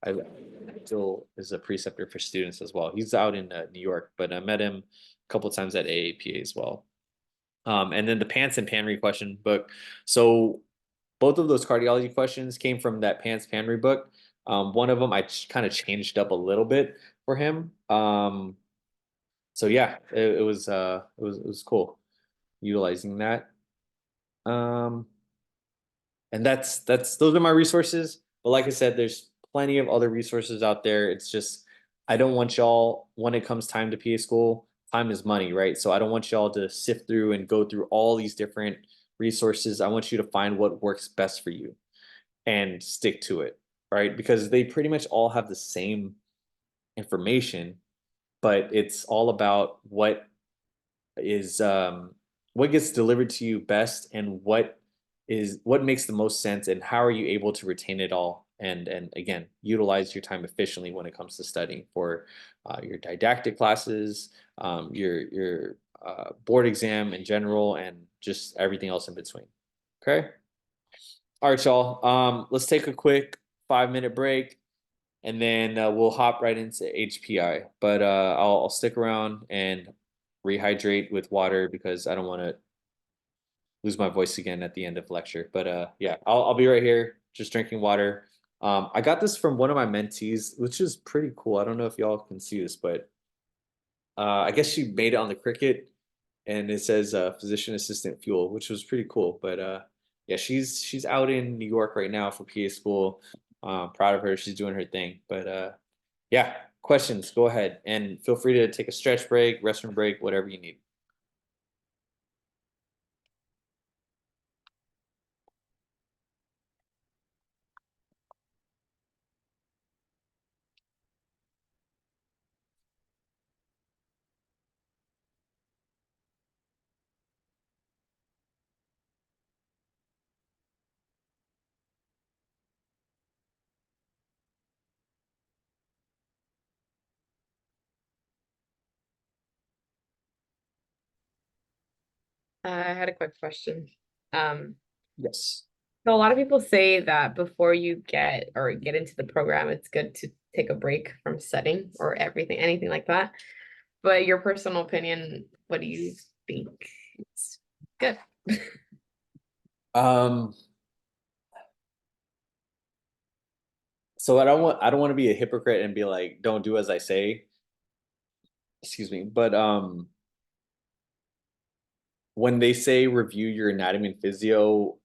I still is a preceptor for students as well. He's out in New York, but I met him a couple times at AAPA as well. And then the Pants and Panry question book. So both of those cardiology questions came from that Pants Panry book. One of them I kind of changed up a little bit for him. So yeah, it was cool utilizing that. Um, and that's those are my resources. But like I said, there's plenty of other resources out there. It's just I don't want y'all, when it comes time to PA school, time is money, right? So I don't want y'all to sift through and go through all these different resources. I want you to find what works best for you and stick to it, right? Because they pretty much all have the same information, but it's all about is what gets delivered to you best, and what makes the most sense, and how are you able to retain it all, and again utilize your time efficiently when it comes to studying for your didactic classes, your board exam in general, and just everything else in between. Okay. All right, y'all. Let's take a quick 5-minute break, and then we'll hop right into HPI. But I'll stick around and rehydrate with water because I don't want to lose my voice again at the end of lecture. But yeah, I'll be right here, just drinking water. I got this from one of my mentees, which is pretty cool. I don't know if y'all can see this, but I guess she made it on the Cricut, and it says physician assistant fuel, which was pretty cool. But yeah, she's out in New York right now for PA school. Proud of her. She's doing her thing. But yeah, questions, go ahead and feel free to take a stretch break, restroom break, whatever you need. I had a quick question. Um, Yes. so a lot of people say that before you get into the program, it's good to take a break from studying or anything like that. But your personal opinion, what do you think? It's good. So I don't want to be a hypocrite and be like, don't do as I say. Excuse me. But when they say review your anatomy and physio,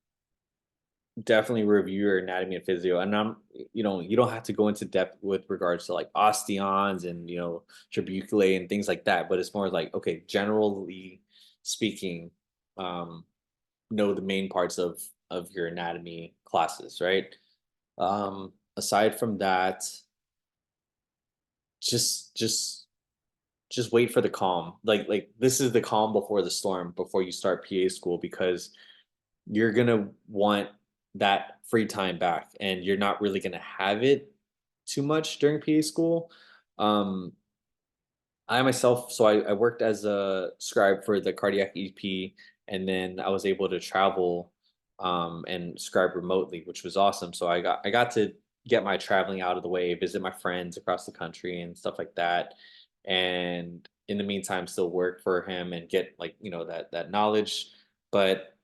definitely review your anatomy and physio. And you don't have to go into depth with regards to like osteons and trabeculae and things like that. But it's more like, okay, generally speaking, know the main parts of your anatomy classes, right? Aside from that, just wait for the calm. Like this is the calm before the storm before you start PA school, because you're gonna want that free time back, and you're not really gonna have it too much during PA school. Um, I myself, so I worked as a scribe for the cardiac EP, and then I was able to travel and scribe remotely, which was awesome. So I got to get my traveling out of the way, visit my friends across the country and stuff like that. And in the meantime, still work for him and get like, that knowledge. But,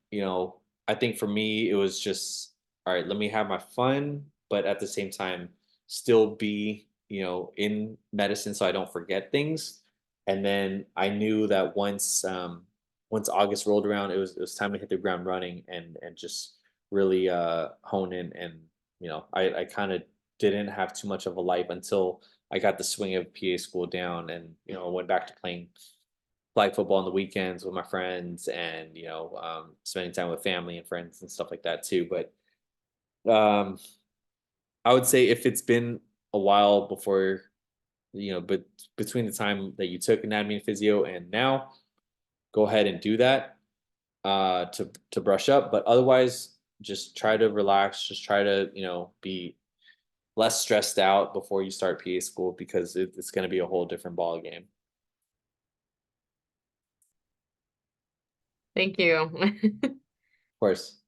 I think for me, it was just, all right, let me have my fun, but at the same time, still be, in medicine so I don't forget things. And then I knew that once August rolled around, it was time to hit the ground running and just really hone in. And I kind of didn't have too much of a life until I got the swing of PA school down, and went back to playing flag football on the weekends with my friends, and spending time with family and friends and stuff like that too. But um, I would say if it's been a while before, but between the time that you took anatomy and physio and now, go ahead and do that to brush up. But otherwise, just try to relax. Just try to be less stressed out before you start PA school, because it's going to be a whole different ball game. Thank you. Of course.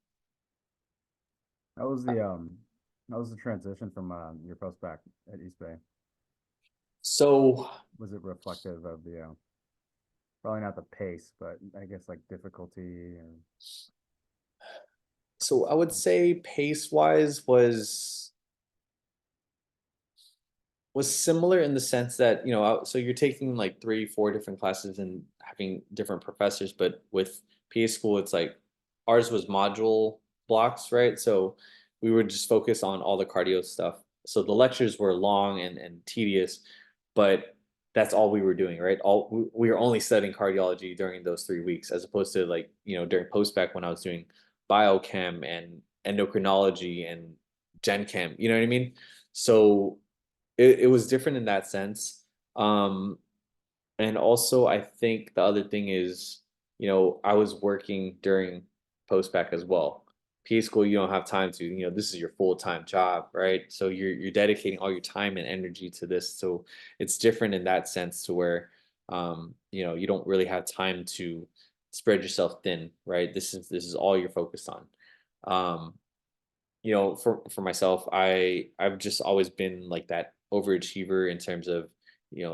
That was the transition from your post back at East Bay. So Was it reflective of the probably not the pace, but I guess like difficulty and so I would say pace wise was similar in the sense that so you're taking like 3 4 different classes and having different professors, but with PA school it's like ours was module blocks, right? So we would just focus on all the cardio stuff. So the lectures were long and tedious, but that's all we were doing, right? We were only studying cardiology during those 3 weeks, as opposed to like during post back when I was doing biochem and endocrinology and gen chem, you know what I mean? So it was different in that sense. And also I think the other thing is, I was working during post-bac as well. PA school, you don't have time to, this is your full-time job, right? So you're dedicating all your time and energy to this. So it's different in that sense, to where you don't really have time to spread yourself thin, right? This is all you're focused on. Um, for myself, I've just always been like that overachiever in terms of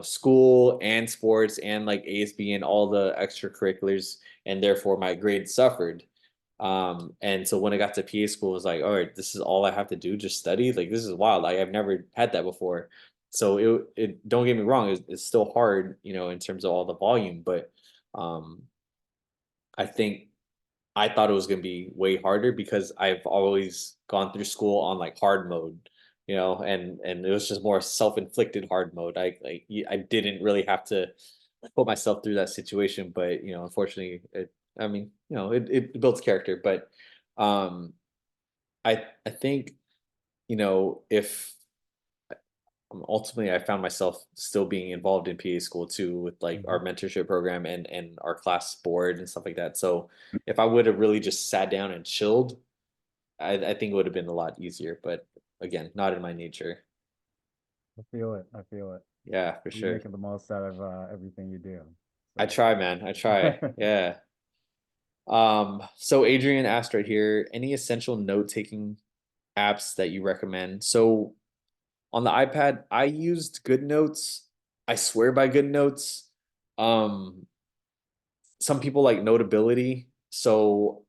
school and sports and like ASB and all the extracurriculars, and therefore my grades suffered. And so when I got to PA school, it was like, all right, this is all I have to do, just study. Like, this is wild. Like, I've never had that before. So it don't get me wrong, it's still hard, in terms of all the volume, but um I think I thought it was going to be way harder, because I've always gone through school on like hard mode, and it was just more self-inflicted hard mode. I didn't really have to put myself through that situation, but unfortunately, I mean, it builds character. But um, I think if ultimately I found myself still being involved in PA school too, with like our mentorship program and our class board and stuff like that. So if I would have really just sat down and chilled, I think it would have been a lot easier. But again, not in my nature. I feel it. I feel it. Yeah, for You're sure. making the most out of everything you do. I try, man. I try. Yeah. So Adrian asked right here, any essential note-taking apps that you recommend? So on the iPad, I used GoodNotes. I swear by GoodNotes. Some people like Notability. So,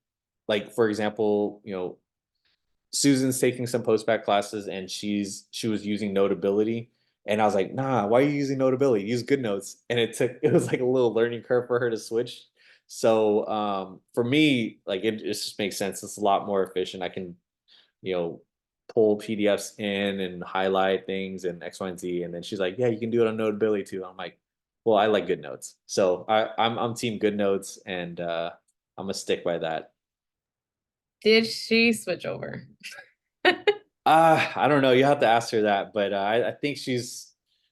like for example, Susan's taking some post-bac classes and she was using Notability. And I was like, nah, why are you using Notability? Use GoodNotes. And it was like a little learning curve for her to switch. So for me, like it just makes sense. It's a lot more efficient. I can, you know, pull PDFs in and highlight things and X, Y, and Z. And then she's like, yeah, you can do it on Notability too. I'm like, well, I like GoodNotes. So I'm team GoodNotes and I'm gonna stick by that. Did she switch over? I don't know. You have to ask her that, but I think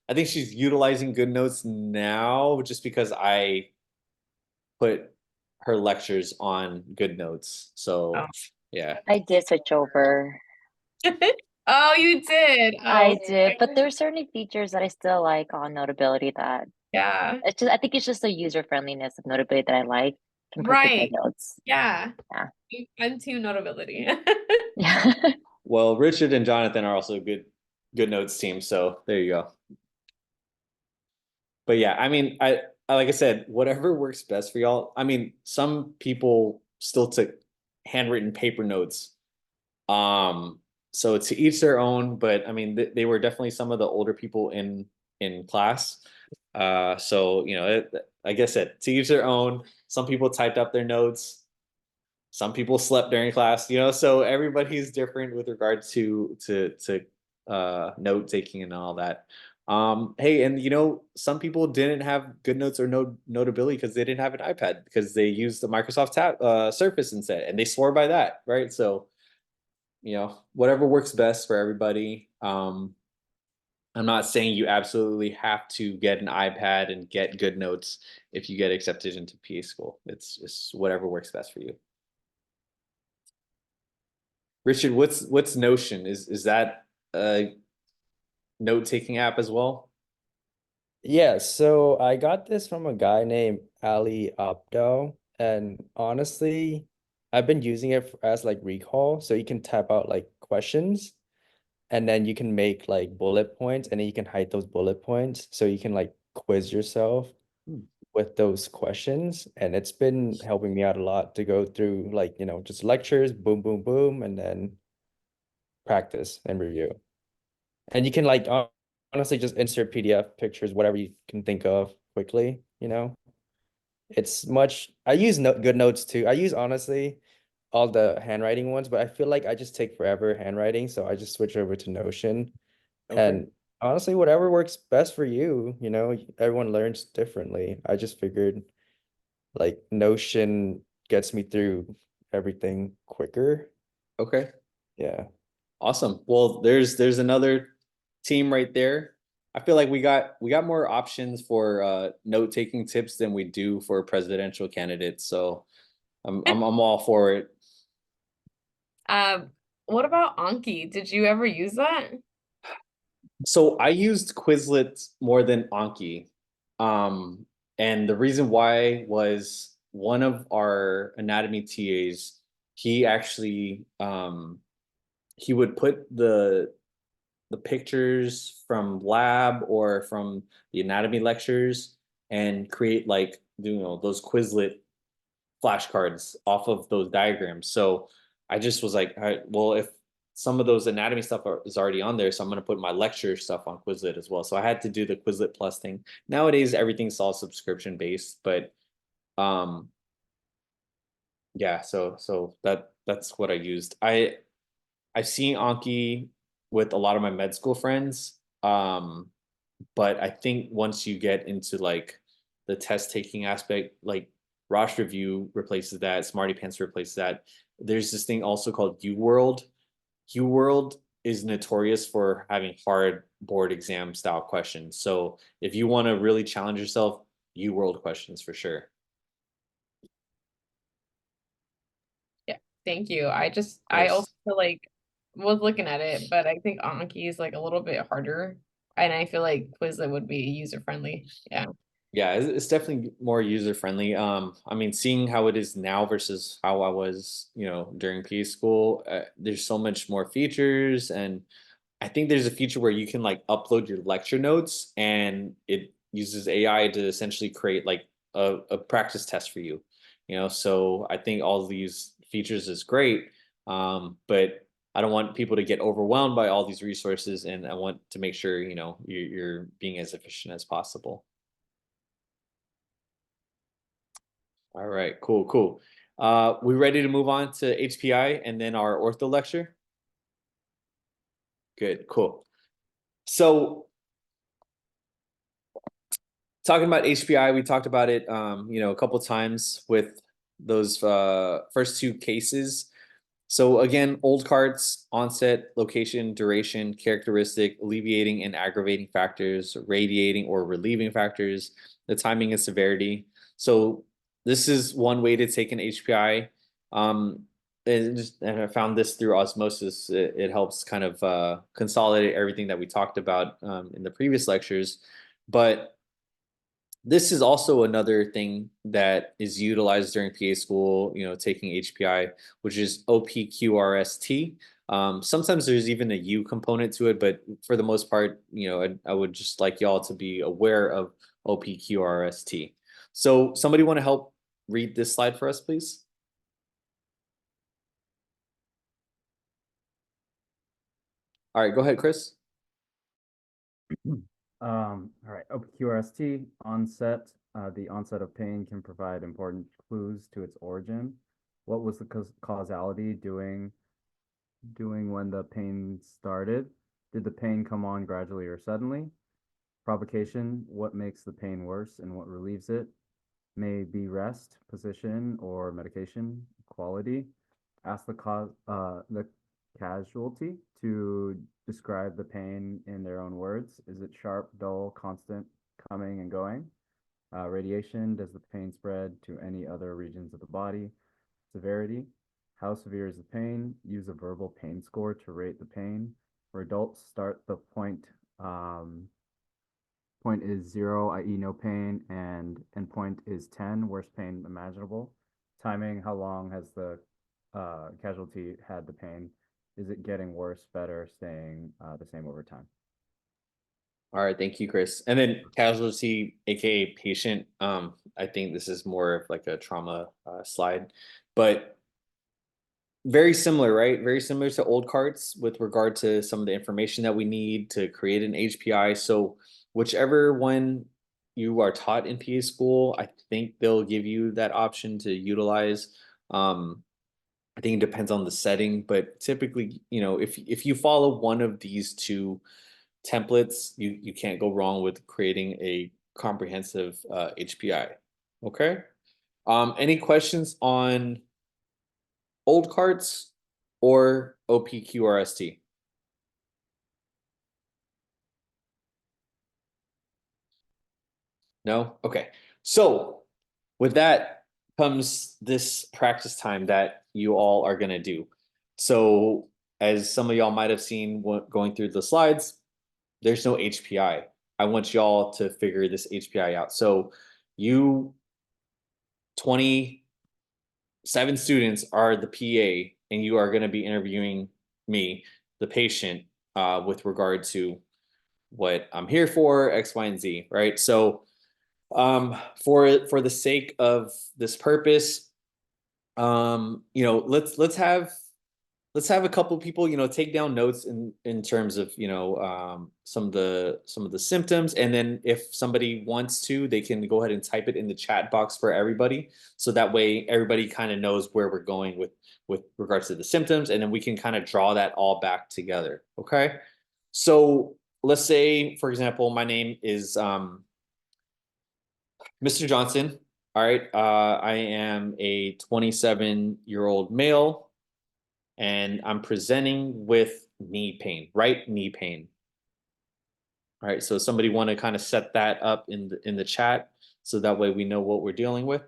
I think she's utilizing GoodNotes now just because I put her lectures on GoodNotes. So Oh. yeah. I did switch over. Oh, you did. I Oh, did, but there's certain features that I still like on Notability that yeah. I think it's just the user friendliness of Notability that I like compared to Right. GoodNotes. Yeah. Yeah. I'm team Notability. Yeah. Well, Richard and Jonathan are also good notes team, so there you go. But yeah, I mean, I like I said, whatever works best for y'all. I mean, some people still took handwritten paper notes. Um, so to each their own, but I mean, they were definitely some of the older people in class. So like I said, to each their own. Some people typed up their notes. Some people slept during class, so everybody's different with regard to note taking and all that. Hey, and some people didn't have good notes or no notability because they didn't have an iPad because they used the Microsoft Surface instead, and they swore by that, right? So whatever works best for everybody. I'm not saying you absolutely have to get an iPad and get good notes if you get accepted into PA school. It's just whatever works best for you. Richard, what's Notion? Is that a note-taking app as well? Yeah, so I got this from a guy named Ali Abdo, and honestly, I've been using it as like recall, so you can type out like questions, and then you can make like bullet points, and then you can hide those bullet points, so you can like quiz yourself with those questions, and it's been helping me out a lot to go through like, just lectures, boom, boom, boom, and then practice and review. And you can like honestly just insert PDF pictures, whatever you can think of quickly, It's much, I use good notes too. I use honestly all the handwriting ones, but I feel like I just take forever handwriting, so I just switch over to Notion. Okay. And honestly, whatever works best for you, everyone learns differently. I just figured like Notion gets me through everything quicker. Okay. Yeah. Awesome. Well, there's another team right there. I feel like we got more options for note-taking tips than we do for presidential candidates. So I'm all for it. What about Anki? Did you ever use that? So I used Quizlet more than Anki. And the reason why was one of our anatomy TAs, he actually he would put the pictures from lab or from the anatomy lectures and create like those Quizlet flashcards off of those diagrams. So I just was like, all right, well, if some of those anatomy stuff is already on there, so I'm going to put my lecture stuff on Quizlet as well. So I had to do the Quizlet Plus thing. Nowadays, everything's all subscription based, but yeah. So that's what I used. I've seen Anki with a lot of my med school friends. But I think once you get into like the test taking aspect, like Rosh Review replaces that, Smarty Pants replaces that. There's this thing also called UWorld. UWorld is notorious for having hard board exam style questions. So if you want to really challenge yourself, UWorld questions for sure. Yeah, thank you. I Yes. also like was looking at it, but I think Anki is like a little bit harder, and I feel like Quizlet would be user friendly. Yeah. Yeah, it's definitely more user friendly. I mean, seeing how it is now versus how I was, during PA school, there's so much more features, and I think there's a feature where you can like upload your lecture notes, and it uses AI to essentially create like a practice test for you. So I think all of these features is great, but I don't want people to get overwhelmed by all these resources, and I want to make sure you're being as efficient as possible. All right, cool, cool. We ready to move on to HPI and then our ortho lecture? Good, cool. So talking about HPI, we talked about it, a couple times with those first two cases. So again, old carts, onset, location, duration, characteristic, alleviating and aggravating factors, radiating or relieving factors, the timing and severity. So this is one way to take an HPI. And I found this through osmosis. It helps kind of consolidate everything that we talked about in the previous lectures. But this is also another thing that is utilized during PA school, taking HPI, which is OPQRST. Sometimes there's even a U component to it, but for the most part, I would just like y'all to be aware of OPQRST. So somebody want to help read this slide for us, please? All right, go ahead, Chris. All right, OPQRST, onset. The onset of pain can provide important clues to its origin. What was the causality doing when the pain started? Did the pain come on gradually or suddenly? Provocation, what makes the pain worse and what relieves it? May be rest, position, or medication. Quality, ask the casualty to describe the pain in their own words. Is it sharp, dull, constant, coming and going? Radiation, does the pain spread to any other regions of the body? Severity, how severe is the pain? Use a verbal pain score to rate the pain. For adults, start the point is 0, i.e. no pain, and endpoint is 10, worst pain imaginable. Timing, how long has the casualty had the pain? Is it getting worse, better, staying the same over time? All right, thank you, Chris. And then casualty, aka patient. I think this is more of like a trauma slide, but very similar, right? Very similar to old carts with regard to some of the information that we need to create an HPI. So whichever one you are taught in PA school, I think they'll give you that option to utilize. I think it depends on the setting, but typically, if you follow one of these two templates, you can't go wrong with creating a comprehensive HPI. Okay. Any questions on old carts or OPQRST? No? Okay. So with that comes this practice time that you all are going to do. So as some of y'all might have seen going through the slides, there's no HPI. I want y'all to figure this HPI out. So you 27 students are the PA, and you are going to be interviewing me, the patient, with regard to what I'm here for, X, Y, and Z, right? So for the sake of this purpose, let's have a couple people, take down notes in terms of, some of the symptoms. And then if somebody wants to, they can go ahead and type it in the chat box for everybody. So that way everybody kind of knows where we're going with regards to the symptoms. And then we can kind of draw that all back together. Okay. So let's say, for example, my name is, Mr. Johnson. All right. I am a 27-year-old male, and I'm presenting with knee pain, right knee pain. All right. So somebody want to kind of set that up in the chat, so that way we know what we're dealing with.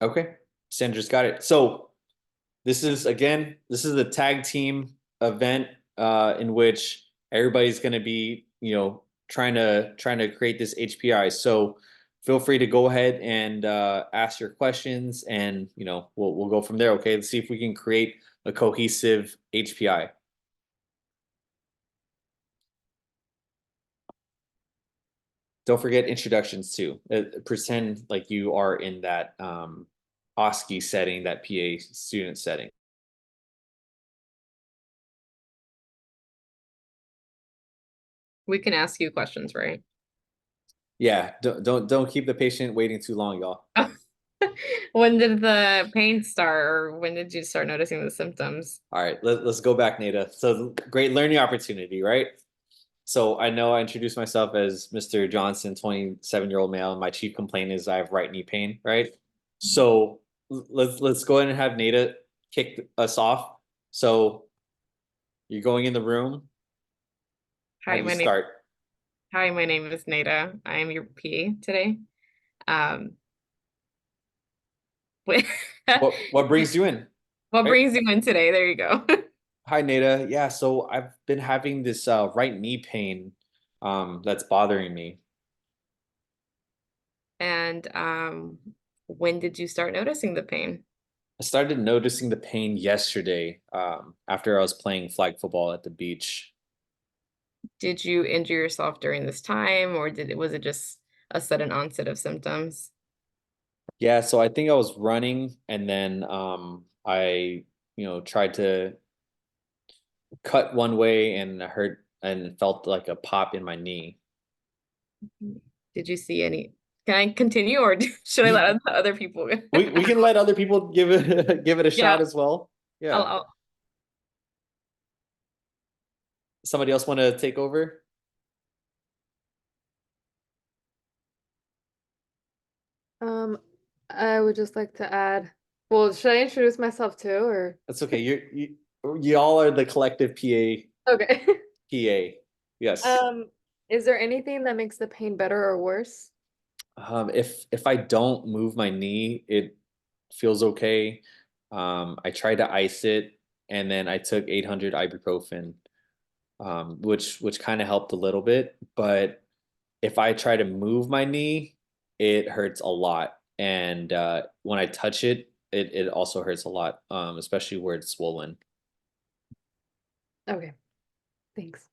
Okay. Sandra's got it. So this is a tag team event in which everybody's going to be, trying to create this HPI. So feel free to go ahead and ask your questions, and we'll go from there. Okay, let's see if we can create a cohesive HPI. Don't forget introductions too. Pretend like you are in that OSCE setting, that PA student setting. We can ask you questions, right? Yeah, don't keep the patient waiting too long, y'all. When did the pain start, or when did you start noticing the symptoms? All right, let's go back, Nada. So great learning opportunity, right? So I know I introduced myself as Mr. Johnson, 27-year-old male, and my chief complaint is I have right knee pain, right? So let's go ahead and have Nada kick us off. So you're going in the room. How Hi, do you my name. start? Hi, my name is Nada. I am your PA today. What brings you in? What Right? brings you in today? There you go. Hi, Nada. Yeah, so I've been having this right knee pain that's bothering me. And when did you start noticing the pain? I started noticing the pain yesterday after I was playing flag football at the beach. Did you injure yourself during this time, or was it just a sudden onset of symptoms? Yeah, so I think I was running, and then I, tried to cut one way and hurt and felt like a pop in my knee. Did you see any? Can I continue, or should I let other people? We can let other people give it give it a shot as well. Yeah. Somebody else want to take over? I would just like to add, well, should I introduce myself too, or? That's okay. You all are the collective PA. Okay. PA. Yes. Is there anything that makes the pain better or worse? If I don't move my knee, it feels okay. I tried to ice it, and then I took 800 ibuprofen, which kind of helped a little bit. But if I try to move my knee, it hurts a lot. And when I touch it, it also hurts a lot, especially where it's swollen. Okay, thanks.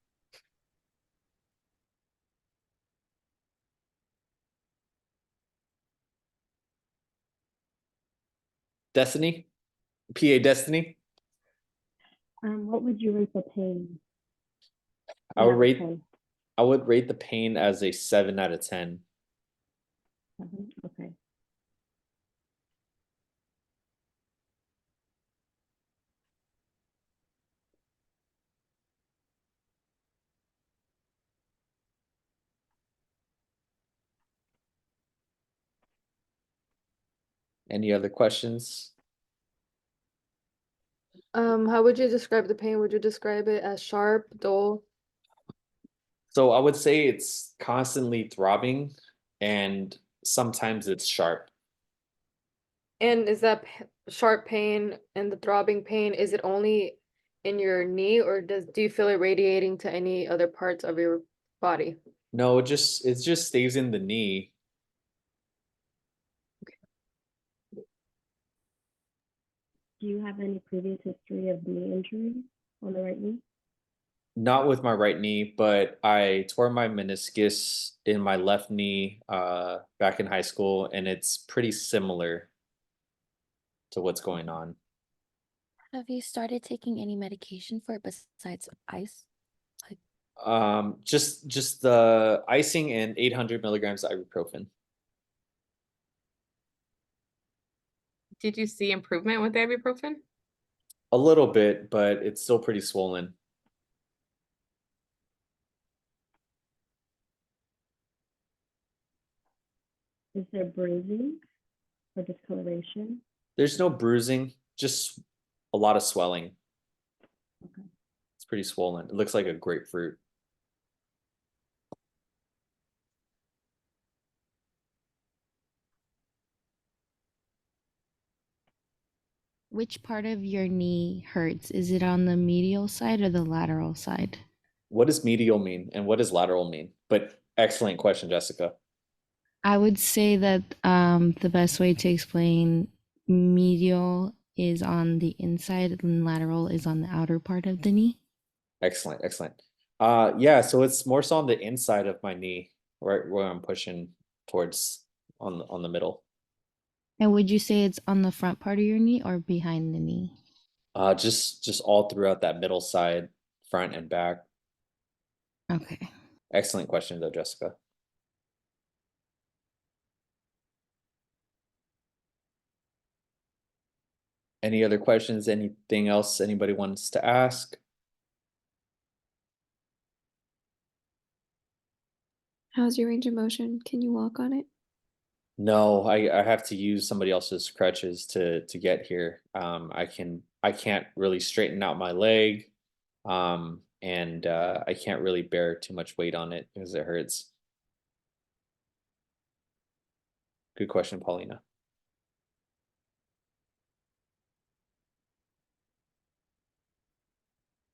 Destiny? PA Destiny? What would you rate the pain? I would Out of rate 10? I would rate the pain as a 7 out of 10. 7? Okay. Any other questions? How would you describe the pain? Would you describe it as sharp, dull? So I would say it's constantly throbbing, and sometimes it's sharp. And is that sharp pain and the throbbing pain, is it only in your knee, or do you feel it radiating to any other parts of your body? No, it just stays in the knee. Do you have any previous history of knee injury on the right knee? Not with my right knee, but I tore my meniscus in my left knee back in high school, and it's pretty similar to what's going on. Have you started taking any medication for it besides ice? Just the icing and 800 milligrams of ibuprofen. Did you see improvement with the ibuprofen? A little bit, but it's still pretty swollen. Is there bruising or discoloration? There's no bruising, just a lot of swelling. Okay. It's pretty swollen. It looks like a grapefruit. Which part of your knee hurts? Is it on the medial side or the lateral side? what does medial mean and what does lateral mean? But excellent question, Jessica. I would say that the best way to explain medial is on the inside and lateral is on the outer part of the knee. Excellent, excellent. Yeah, so it's more so on the inside of my knee, right where I'm pushing towards on the middle. And would you say it's on the front part of your knee or behind the knee? Just all throughout that middle side, front and back. Okay. Excellent question though, Jessica. Any other questions? Anything else anybody wants to ask? How's your range of motion? Can you walk on it? No, I have to use somebody else's crutches to get here. I can't really straighten out my leg. And I can't really bear too much weight on it because it hurts. Good question, Paulina.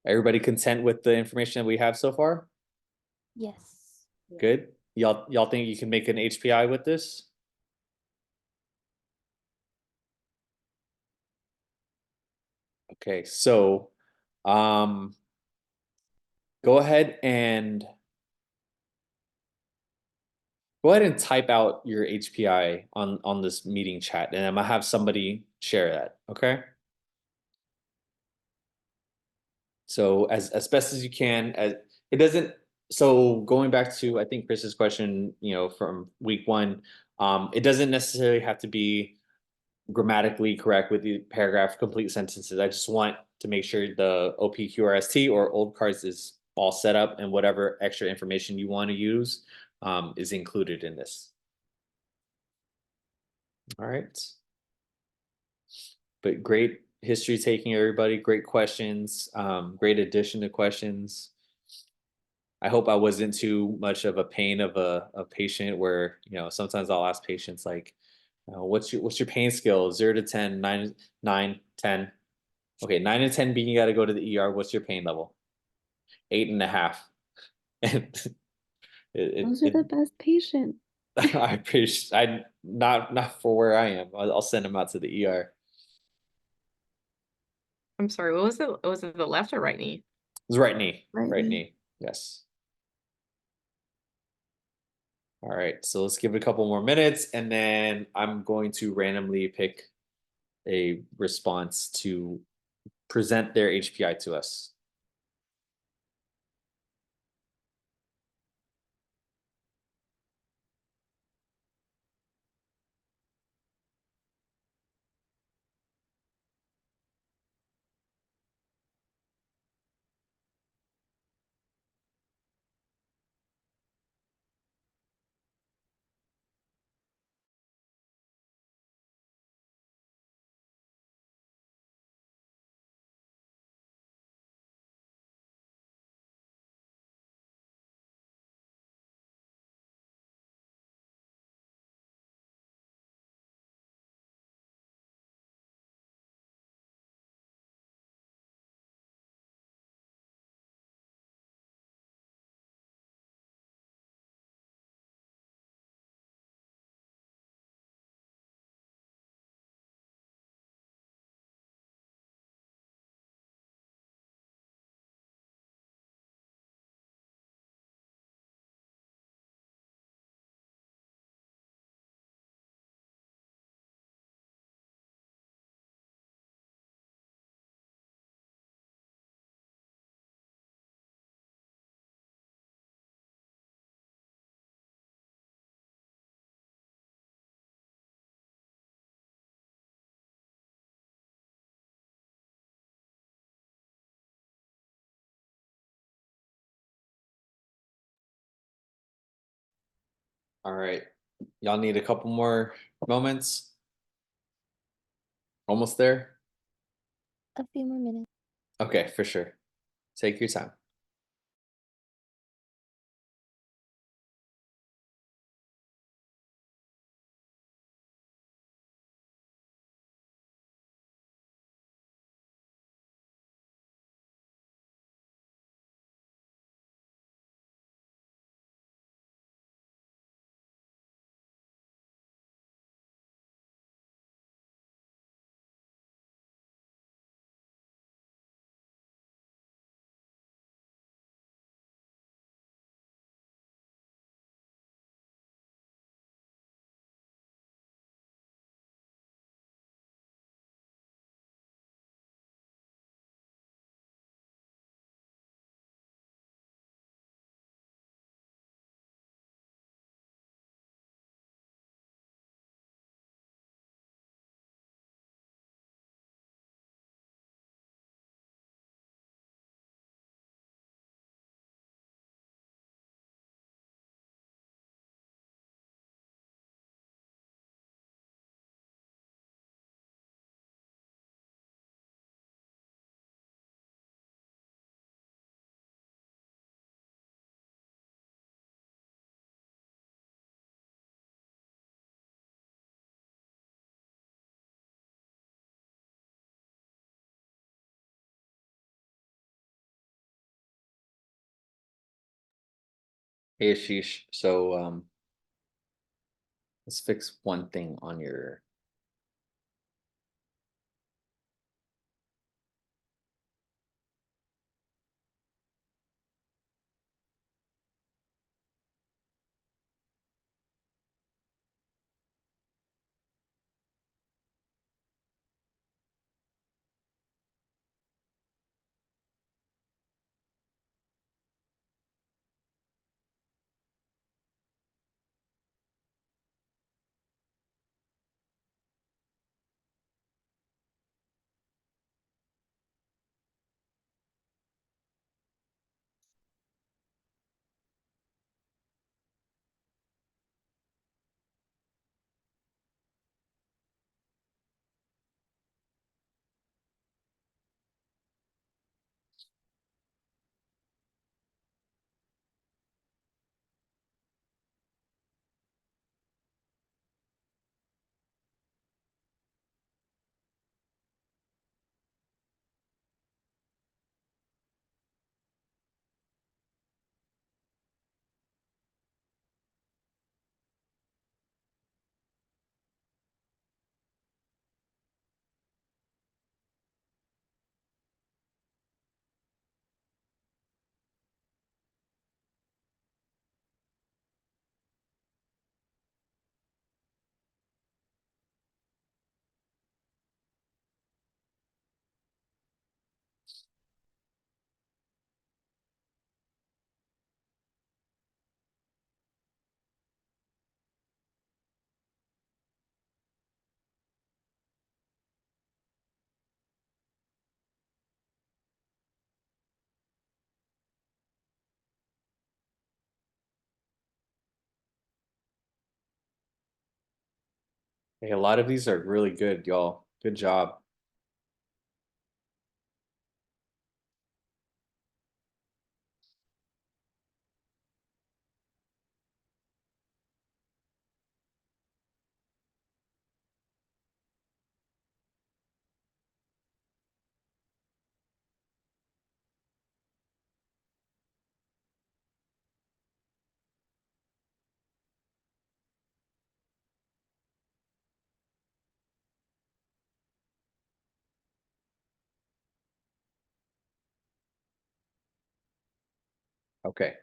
Everybody content with the information that we have so far? Yes. Good. Y'all think you can make an HPI with this? Okay, so go ahead and type out your HPI on this meeting chat, and I'm gonna have somebody share that. Okay. So as best as you can, as it doesn't. So going back to I think Chris's question, from week one, it doesn't necessarily have to be grammatically correct with the paragraph complete sentences. I just want to make sure the OPQRST or old cards is all set up and whatever extra information you want to use is included in this. All right. But great history taking, everybody. Great questions. Great addition to questions. I hope I wasn't too much of a pain of a patient where, sometimes I'll ask patients like, what's your pain scale? 0 to 10, 9, 10. Okay, 9 and 10 being you got to go to the ER. What's your pain level? 8.5. And Those are the best patients. I appreciate. I not for where I am. I'll send them out to the ER. I'm sorry, what was it? Was it the left or right knee? It was right knee. Right Right knee. knee. Yes. All right, so let's give it a couple more minutes, and then I'm going to randomly pick a response to present their HPI to us. All right, y'all need a couple more moments. Almost there. A few more minutes. Okay, for sure. Take your time. Hey Ashish, so let's fix one thing on your. Hey, a lot of these are really good, y'all. Good job. Okay.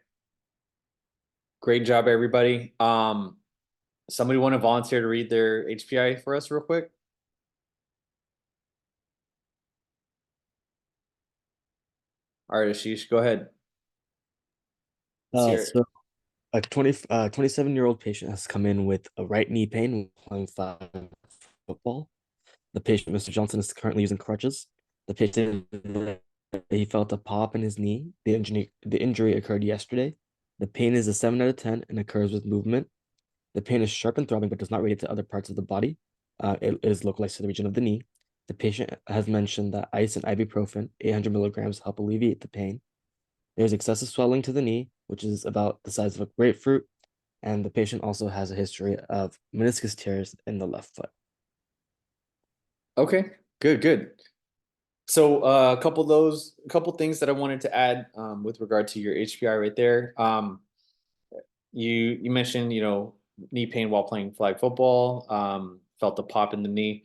Great job, everybody. Somebody want to volunteer to read their HPI for us real quick? All right, Ashish, go ahead. Let's hear it. So a 27-year-old patient has come in with a right knee pain when playing flag football. The patient, Mr. Johnson, is currently using crutches. The patient he felt a pop in his knee. The injury occurred yesterday. The pain is a 7 out of 10 and occurs with movement. The pain is sharp and throbbing, but does not radiate to other parts of the body. It is localized to the region of the knee. The patient has mentioned that ice and ibuprofen, 800 milligrams, help alleviate the pain. There's excessive swelling to the knee, which is about the size of a grapefruit. And the patient also has a history of meniscus tears in the left foot. Okay, good, good. So a couple things that I wanted to add with regard to your HPI right there. You mentioned, knee pain while playing flag football, felt a pop in the knee.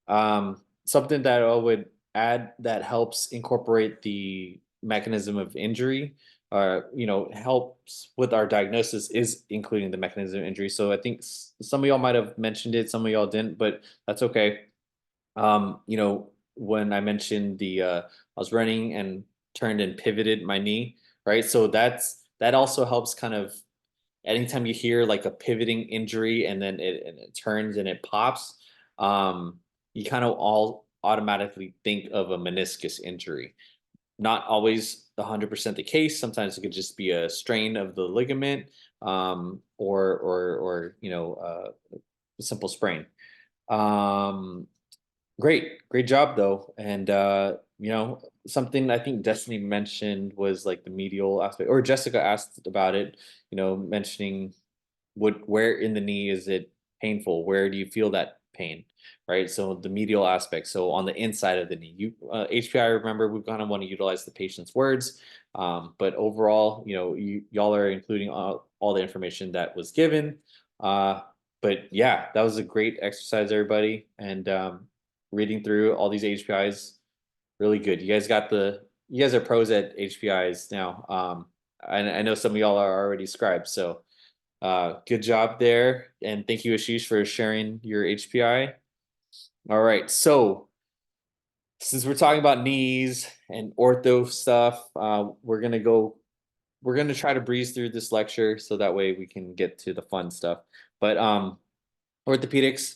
Something that I would add that helps incorporate the mechanism of injury, helps with our diagnosis is including the mechanism of injury. So I think some of y'all might have mentioned it, some of y'all didn't, but that's okay. When I mentioned I was running and turned and pivoted my knee, right? So that also helps kind of anytime you hear like a pivoting injury and then it turns and it pops, you kind of all automatically think of a meniscus injury. Not always 100% the case. Sometimes it could just be a strain of the ligament, or a simple sprain. Great job though. And something I think Destiny mentioned was like the medial aspect, or Jessica asked about it, mentioning where in the knee is it painful? Where do you feel that pain? Right. So the medial aspect. So on the inside of the knee, HPI, remember, we kind of want to utilize the patient's words. But overall, y'all are including all all the information that was given. But yeah, that was a great exercise, everybody. And reading through all these HPIs, really good. You guys are pros at HPIs now. I know some of y'all are already scribes, so good job there. And thank you, Ashish, for sharing your HPI. All right, so since we're talking about knees and ortho stuff, we're gonna try to breeze through this lecture so that way we can get to the fun stuff. But orthopedics,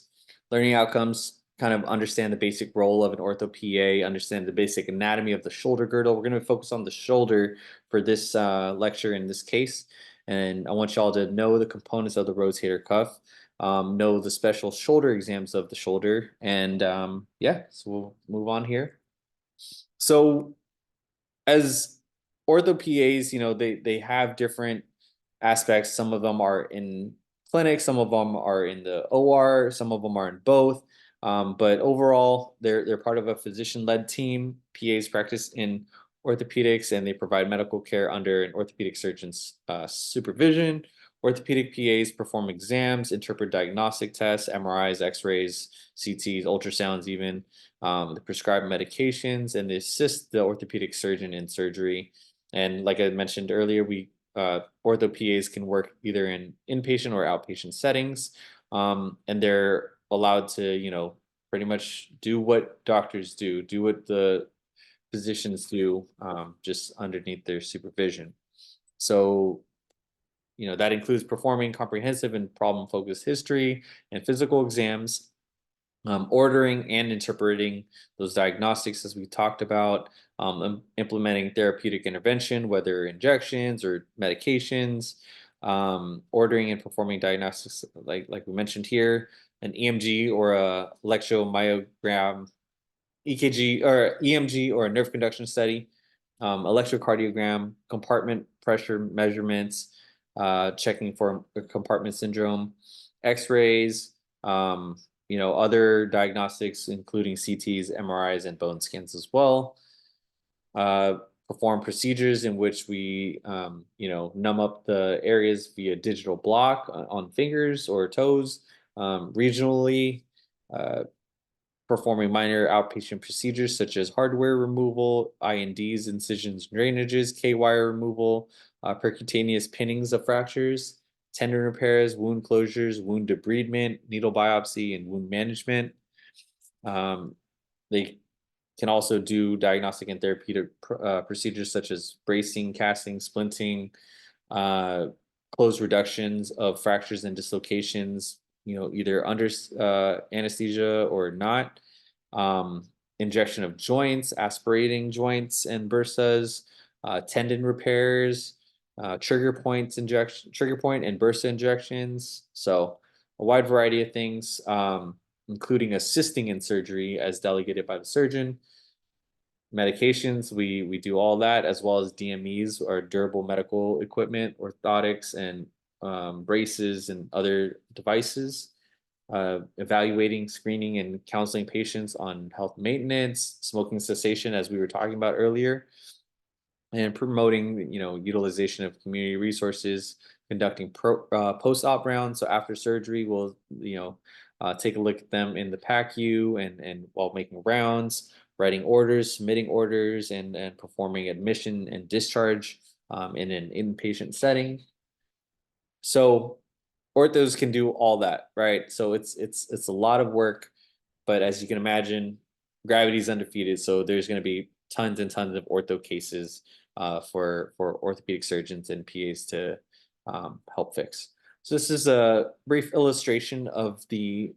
learning outcomes, kind of understand the basic role of an ortho PA, understand the basic anatomy of the shoulder girdle. We're gonna focus on the shoulder for this lecture in this case. And I want y'all to know the components of the rotator cuff, know the special shoulder exams of the shoulder, and yeah, so we'll move on here. So as ortho PAs, they have different aspects. Some of them are in clinic, some of them are in the OR, some of them are in both. But overall, they're part of a physician-led team. PAs practice in orthopedics, and they provide medical care under an orthopedic surgeon's supervision. Orthopedic PAs perform exams, interpret diagnostic tests, MRIs, X-rays, CTs, ultrasounds even. They prescribe medications, and they assist the orthopedic surgeon in surgery. And like I mentioned earlier, ortho PAs can work either in inpatient or outpatient settings, and they're allowed to, pretty much do what doctors do what the physicians do, just underneath their supervision. So, that includes performing comprehensive and problem-focused history and physical exams, ordering and interpreting those diagnostics as we talked about, implementing therapeutic intervention, whether injections or medications, ordering and performing diagnostics like we mentioned here, an EMG or a electromyogram, EKG or EMG or a nerve conduction study, electrocardiogram, compartment pressure measurements, checking for compartment syndrome, X-rays, other diagnostics, including CTs, MRIs, and bone scans as well. Perform procedures in which we, numb up the areas via digital block on fingers or toes, regionally, performing minor outpatient procedures such as hardware removal, INDs, incisions, drainages, K-wire removal, percutaneous pinnings of fractures, tendon repairs, wound closures, wound debridement, needle biopsy, and wound management. They can also do diagnostic and therapeutic procedures such as bracing, casting, splinting, closed reductions of fractures and dislocations, either under anesthesia or not. Injection of joints, aspirating joints and bursas, tendon repairs, trigger point and bursa injections. So a wide variety of things, including assisting in surgery as delegated by the surgeon. Medications, we do all that, as well as DMEs, or durable medical equipment, orthotics, and braces and other devices. Evaluating, screening, and counseling patients on health maintenance, smoking cessation, as we were talking about earlier, and promoting, utilization of community resources, conducting post-op rounds. So after surgery, we'll, take a look at them in the PACU and while making rounds, writing orders, submitting orders, and performing admission and discharge in an inpatient setting. So orthos can do all that, right? So it's a lot of work, but as you can imagine, gravity is undefeated. So there's going to be tons and tons of ortho cases for orthopedic surgeons and PAs to help fix. So this is a brief illustration of the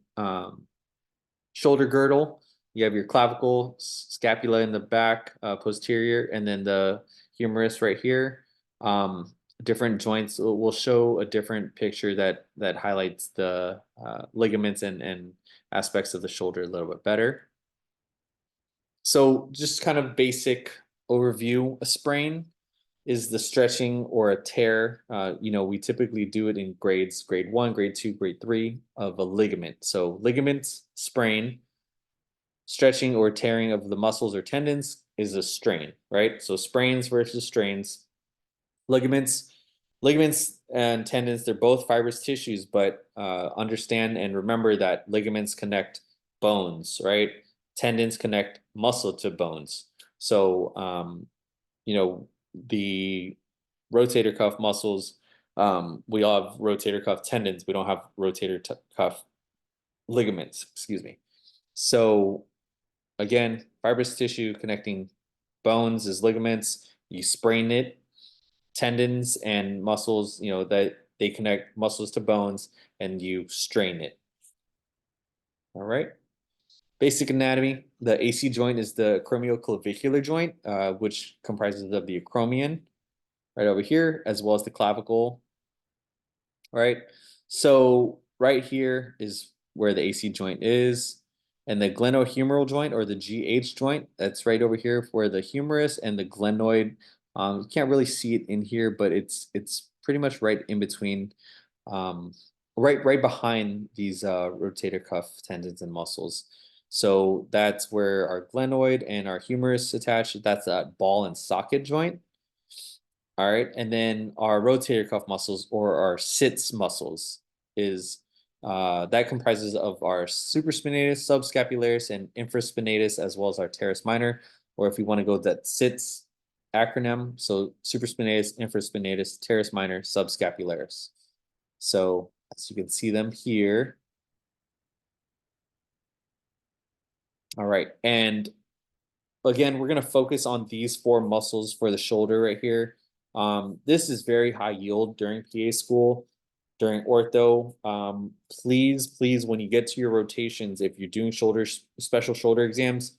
shoulder girdle. You have your clavicle, scapula in the back, posterior, and then the humerus right here. Different joints will show a different picture that highlights the ligaments and aspects of the shoulder a little bit better. So just kind of basic overview. A sprain is the stretching or a tear. We typically do it in grades, grade 1, grade 2, grade 3 of a ligament. So ligaments, sprain, stretching or tearing of the muscles or tendons is a strain, right? So sprains versus strains. Ligaments, and tendons, they're both fibrous tissues, but understand and remember that ligaments connect bones, right? Tendons connect muscle to bones. So, the rotator cuff muscles, we all have rotator cuff tendons. We don't have rotator cuff ligaments, excuse me. So again, fibrous tissue connecting bones is ligaments. You sprain it, tendons and muscles, that they connect muscles to bones, and you strain it. All right. Basic anatomy. The AC joint is the acromioclavicular joint, which comprises of the acromion right over here, as well as the clavicle. All right. So right here is where the AC joint is. And the glenohumeral joint, or the GH joint, that's right over here where the humerus and the glenoid. You can't really see it in here, but it's pretty much right in between, right behind these rotator cuff tendons and muscles. So that's where our glenoid and our humerus attached. That's that ball and socket joint. All right, and then our rotator cuff muscles, or our sits muscles, is that comprises of our supraspinatus, subscapularis, and infraspinatus, as well as our teres minor. Or if we want to go that sits acronym, so supraspinatus, infraspinatus, teres minor, subscapularis. So as you can see them here. All right, and again, we're going to focus on these 4 muscles for the shoulder right here. This is very high yield during PA school, during ortho. Please, when you get to your rotations, if you're doing special shoulder exams,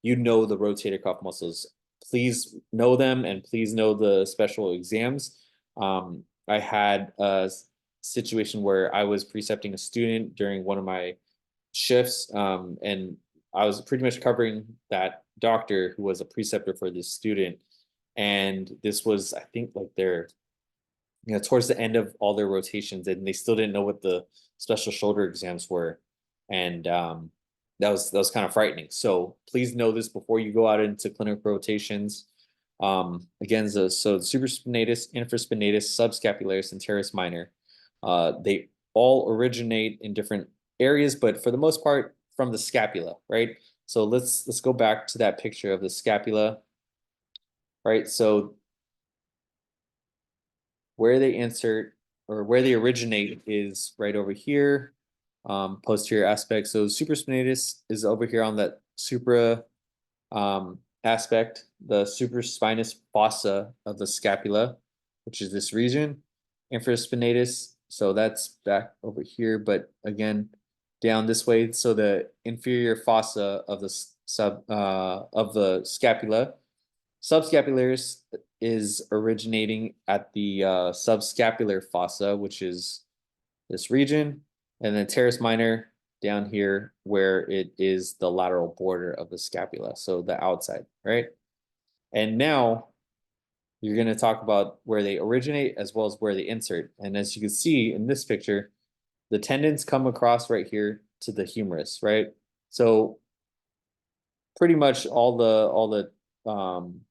the rotator cuff muscles. Please know them, and please know the special exams. I had a situation where I was precepting a student during one of my shifts, and I was pretty much covering that doctor who was a preceptor for this student. And this was, I think, like they're, towards the end of all their rotations, and they still didn't know what the special shoulder exams were. And that was kind of frightening. So please know this before you go out into clinical rotations. Again, so the supraspinatus, infraspinatus, subscapularis, and teres minor, they all originate in different areas, but for the most part from the scapula, right? So let's go back to that picture of the scapula. Right, so where they insert, or where they originate, is right over here, posterior aspect. So supraspinatus is over here on that supra aspect, the supraspinous fossa of the scapula, which is this region. Infraspinatus, so that's back over here, but again, down this way. So the inferior fossa of the scapula. Subscapularis is originating at the subscapular fossa, which is this region, and then teres minor down here, where it is the lateral border of the scapula, so the outside, right? And now you're going to talk about where they originate as well as where they insert. And as you can see in this picture, the tendons come across right here to the humerus, right? So pretty much all the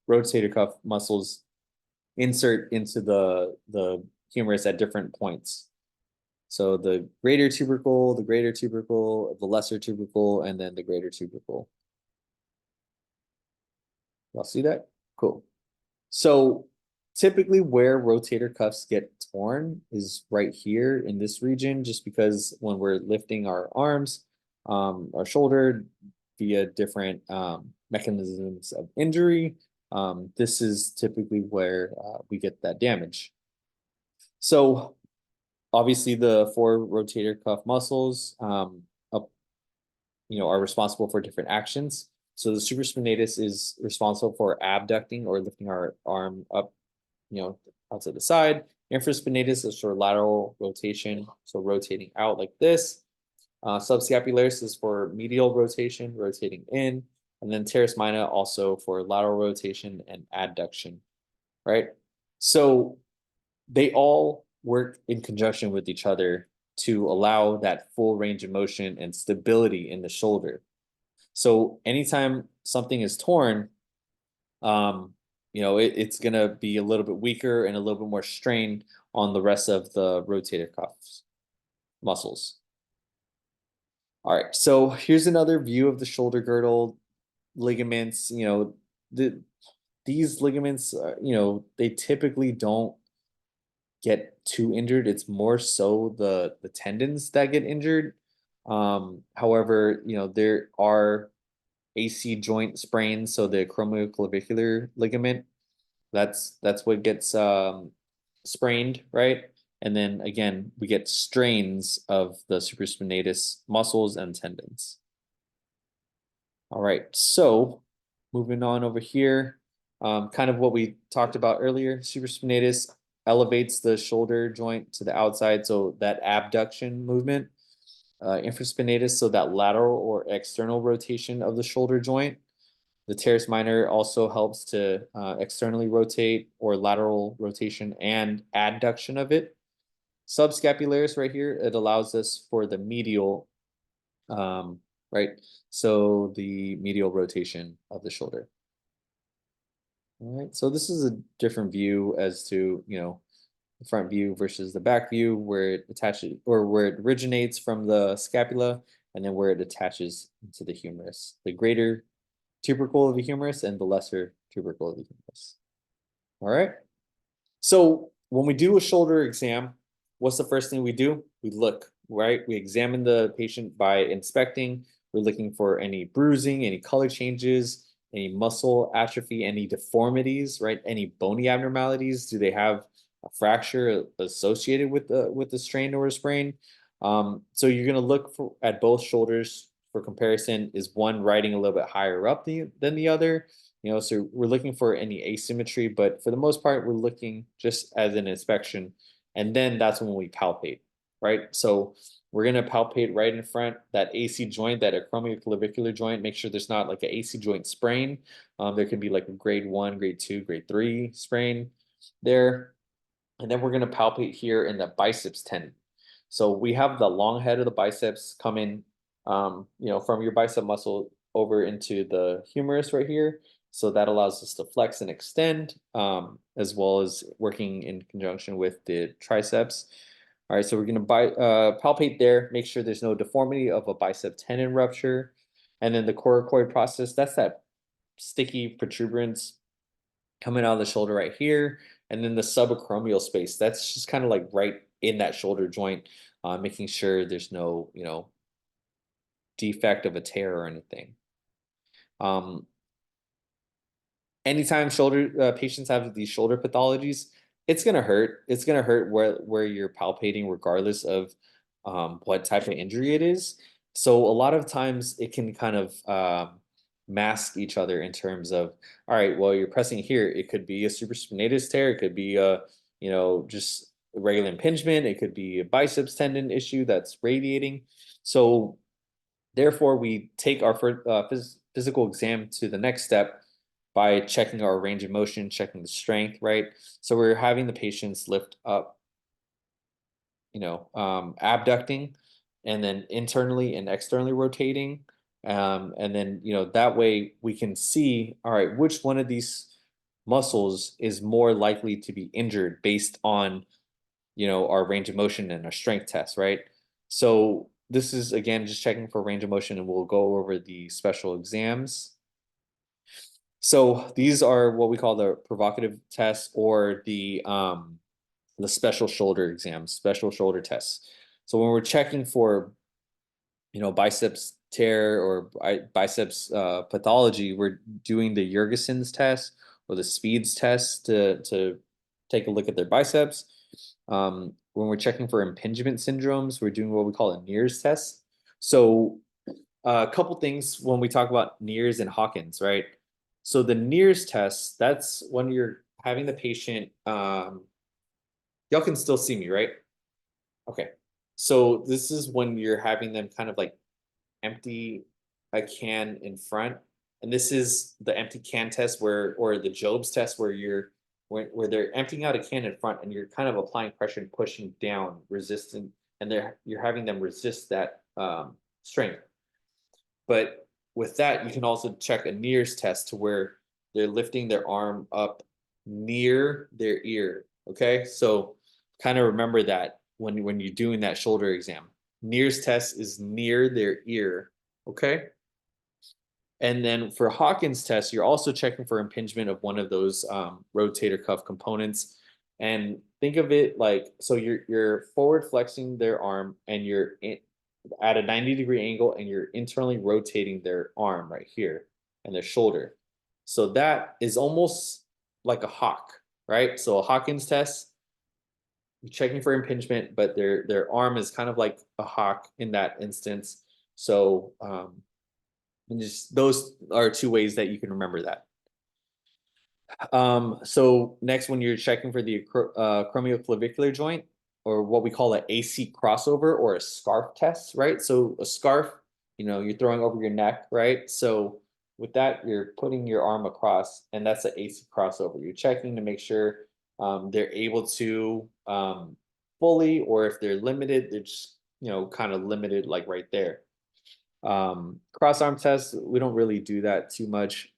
rotator cuff muscles insert into the humerus at different points. So the greater tubercle, the lesser tubercle, and then the greater tubercle. Y'all see that? Cool. So typically where rotator cuffs get torn is right here in this region, just because when we're lifting our arms, our shoulder via different mechanisms of injury, this is typically where we get that damage. So obviously the 4 rotator cuff muscles are responsible for different actions. So the supraspinatus is responsible for abducting, or lifting our arm up, out to the side. Infraspinatus is for lateral rotation, so rotating out like this. Subscapularis is for medial rotation, rotating in, and then teres minor also for lateral rotation and adduction, right? So they all work in conjunction with each other to allow that full range of motion and stability in the shoulder. So anytime something is torn, it's going to be a little bit weaker and a little bit more strained on the rest of the rotator cuffs muscles. All right, so here's another view of the shoulder girdle ligaments. These ligaments, they typically don't get too injured. It's more so the tendons that get injured. However, there are AC joint sprains, so the acromioclavicular ligament, that's what gets sprained, right? And then again, we get strains of the supraspinatus muscles and tendons. All right, so moving on over here, kind of what we talked about earlier, supraspinatus elevates the shoulder joint to the outside, so that abduction movement. Infraspinatus, so that lateral or external rotation of the shoulder joint. The teres minor also helps to externally rotate, or lateral rotation and adduction of it. Subscapularis right here, it allows us for the medial, right? So the medial rotation of the shoulder. All right, so this is a different view as to, the front view versus the back view, where it attaches, or where it originates from the scapula, and then where it attaches into the humerus. The greater tubercle of the humerus and the lesser tubercle of the humerus. All right. So when we do a shoulder exam, what's the first thing we do? We look, right? We examine the patient by inspecting. We're looking for any bruising, any color changes, any muscle atrophy, any deformities, right? Any bony abnormalities. Do they have a fracture associated with the strain or a sprain? So you're going to look at both shoulders for comparison. Is one riding a little bit higher up than the other? So we're looking for any asymmetry, but for the most part, we're looking just as an inspection. And then that's when we palpate, right? So we're going to palpate right in front, that AC joint, that acromioclavicular joint, make sure there's not like an AC joint sprain. There can be like a grade 1, grade 2, grade 3 sprain there. And then we're going to palpate here in the biceps tendon. So we have the long head of the biceps coming, from your bicep muscle over into the humerus right here. So that allows us to flex and extend, as well as working in conjunction with the triceps. All right, so we're going to palpate there, make sure there's no deformity of a bicep tendon rupture. And then the coracoid process, that's that sticky protuberance coming out of the shoulder right here. And then the subacromial space, that's just kind of like right in that shoulder joint, making sure there's no, defect of a tear or anything. Anytime shoulder patients have these shoulder pathologies, it's gonna hurt. It's gonna hurt where you're palpating, regardless of what type of injury it is. So a lot of times it can kind of mask each other in terms of, all right, well, you're pressing here. It could be a supraspinatus tear. It could be a, just a regular impingement. It could be a biceps tendon issue that's radiating. So therefore, we take our physical exam to the next step by checking our range of motion, checking the strength, right? So we're having the patients lift up, abducting, and then internally and externally rotating. And then, that way we can see, all right, which one of these muscles is more likely to be injured based on, our range of motion and our strength test, right? So this is, again, just checking for range of motion, and we'll go over the special exams. So these are what we call the provocative tests, or the special shoulder exams, special shoulder tests. So when we're checking for, biceps tear or biceps pathology, we're doing the Jurgensen's test or the Speed's test to take a look at their biceps. When we're checking for impingement syndromes, we're doing what we call a Neer's test. So a couple things when we talk about Neer's and Hawkins, right? So the Neer's test, that's when you're having the patient, y'all can still see me, right? Okay. So this is when you're having them kind of like empty a can in front. And this is the empty can test or the Job's test, where where they're emptying out a can in front and you're kind of applying pressure and pushing down, resistant, and you're having them resist that strength. But with that, you can also check a Neer's test, to where they're lifting their arm up near their ear. Okay, so kind of remember that when you're doing that shoulder exam. Near's test is near their ear, okay? And then for Hawkins test, you're also checking for impingement of one of those rotator cuff components. And think of it like, so you're forward flexing their arm and you're at a 90-degree angle and you're internally rotating their arm right here and their shoulder. So that is almost like a hawk, right? So a Hawkins test, you're checking for impingement, but their arm is kind of like a hawk in that instance. So and just those are two ways that you can remember that. So next, when you're checking for the acromioclavicular joint, or what we call an AC crossover or a scarf test, right? So a scarf, you're throwing over your neck, right? So with that, you're putting your arm across, and that's an AC crossover. You're checking to make sure they're able to fully, or if they're limited, they're just, kind of limited like right there. Cross arm test, we don't really do that too much.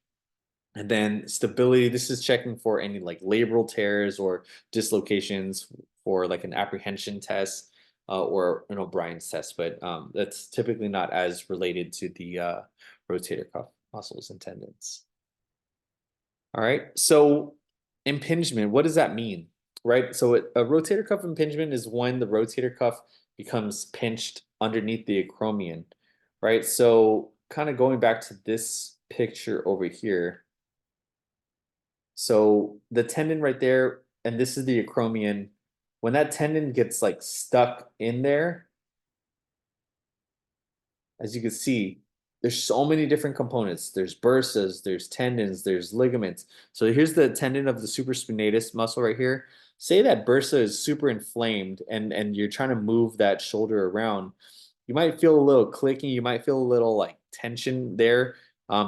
And then stability, this is checking for any like labral tears or dislocations for like an apprehension test or an O'Brien's test, but that's typically not as related to the rotator cuff muscles and tendons. All right, so impingement, what does that mean, right? So a rotator cuff impingement is when the rotator cuff becomes pinched underneath the acromion, right? So kind of going back to this picture over here. So the tendon right there, and this is the acromion, when that tendon gets like stuck in there, as you can see, there's so many different components. There's bursas, there's tendons, there's ligaments. So here's the tendon of the supraspinatus muscle right here. Say that bursa is super inflamed and you're trying to move that shoulder around. You might feel a little clicking. You might feel a little like tension there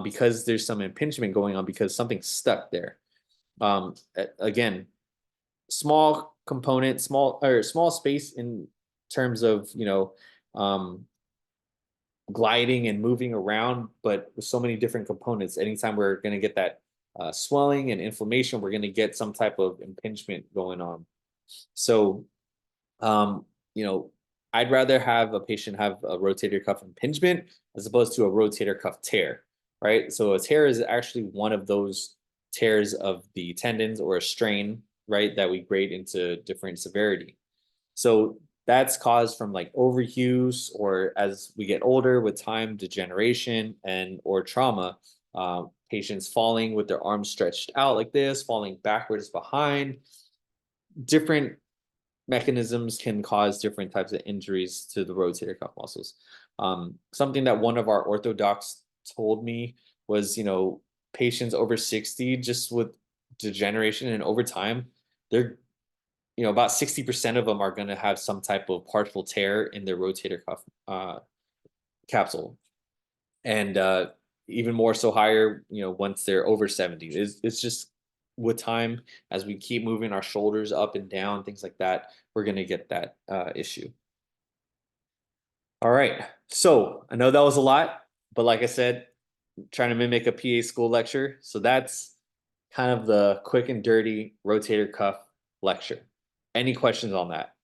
because there's some impingement going on because something's stuck there. Again, small component, small space in terms of, gliding and moving around, but with so many different components, anytime we're going to get that swelling and inflammation, we're going to get some type of impingement going on. So, I'd rather have a patient have a rotator cuff impingement as opposed to a rotator cuff tear, right? So a tear is actually one of those tears of the tendons or a strain, right, that we grade into different severity. So that's caused from like overuse, or as we get older with time, degeneration and or trauma, patients falling with their arms stretched out like this, falling backwards behind. Different mechanisms can cause different types of injuries to the rotator cuff muscles. Something that one of our ortho docs told me was, patients over 60 just with degeneration and over time, they're about 60% of them are going to have some type of partial tear in their rotator cuff capsule. And even more so higher, once they're over 70. It's just with time, as we keep moving our shoulders up and down, things like that, we're going to get that issue. All right. So I know that was a lot, but like I said, I'm trying to mimic a PA school lecture. So that's kind of the quick and dirty rotator cuff lecture. Any questions on that?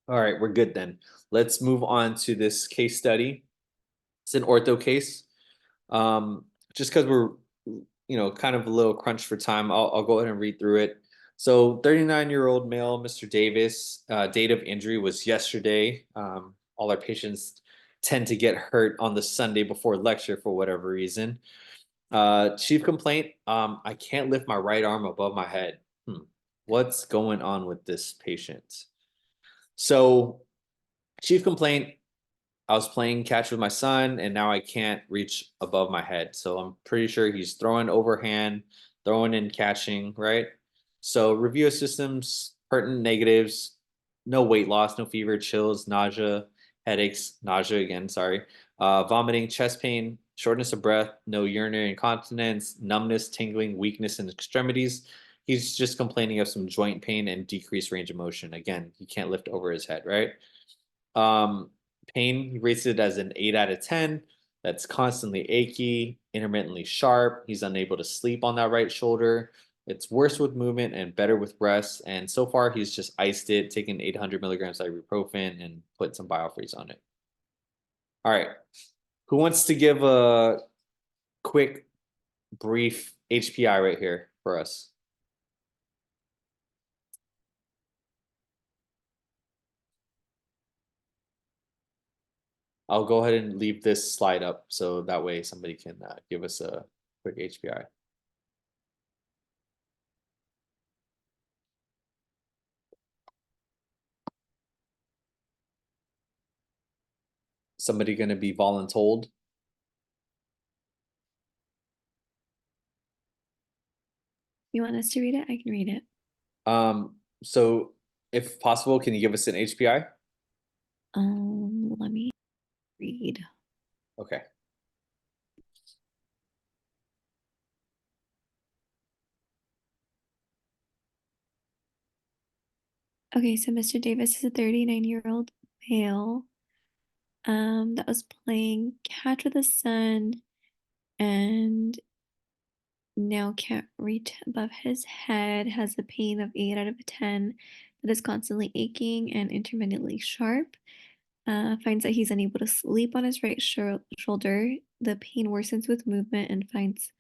All right, we're good then. Let's move on to this case study. It's an ortho case. Just because we're, kind of a little crunch for time, I'll go ahead and read through it. So 39-year-old male, Mr. Davis, date of injury was yesterday. All our patients tend to get hurt on the Sunday before lecture for whatever reason. Chief complaint, I can't lift my right arm above my head. What's going on with this patient? So chief complaint, I was playing catch with my son and now I can't reach above my head. So I'm pretty sure he's throwing overhand, throwing and catching, right? So review of systems, pertinent negatives, no weight loss, no fever, chills, nausea, headaches, nausea again, sorry, vomiting, chest pain, shortness of breath, no urinary incontinence, numbness, tingling, weakness in extremities. He's just complaining of some joint pain and decreased range of motion. Again, he can't lift over his head, right? Pain, he rates it as an 8 out of 10. That's constantly achy, intermittently sharp. He's unable to sleep on that right shoulder. It's worse with movement and better with rest. And so far, he's just iced it, taken 800 milligrams ibuprofen and put some biofreeze on it. All right. Who wants to give a quick, brief HPI right here for us? I'll go ahead and leave this slide up so that way somebody can give us a quick HPI. Somebody going to be voluntold? You want us to read it? I can read it. So if possible, can you give us an HPI? Let me read. Okay. Okay, so Mr. Davis is a 39-year-old male that was playing catch with his son and now can't reach above his head, has a pain of 8 out of 10 that is constantly aching and intermittently sharp. Finds that he's unable to sleep on his right shoulder. The pain worsens with movement and finds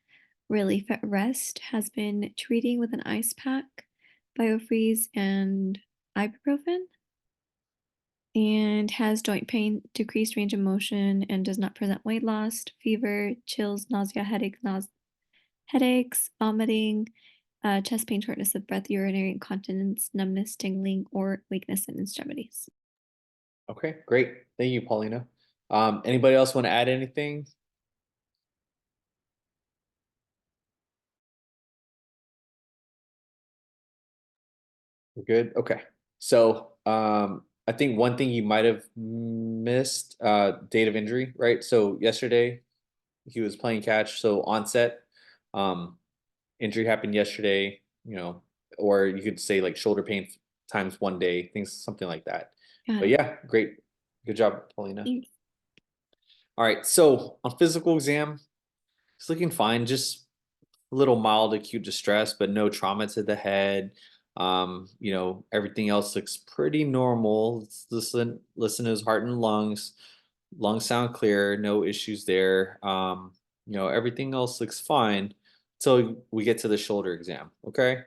relief at rest. Has been treating with an ice pack, biofreeze, and ibuprofen. And has joint pain, decreased range of motion, and does not present weight loss, fever, chills, nausea, headaches, vomiting, chest pain, shortness of breath, urinary incontinence, numbness, tingling, or weakness in extremities. Okay, great. Thank you, Paulina. Anybody else want to add anything? We're good. Okay. So I think one thing you might have missed, date of injury, right? So yesterday he was playing catch, so onset. Injury happened yesterday, or you could say like shoulder pain times 1 day, things, something like that. But yeah, great. Good job, Paulina. Thanks. All right, so on physical exam, it's looking fine, just a little mild acute distress, but no trauma to the head. Everything else looks pretty normal. Let's listen to his heart and lungs. Lungs sound clear, no issues there. Everything else looks fine until we get to the shoulder exam. Okay.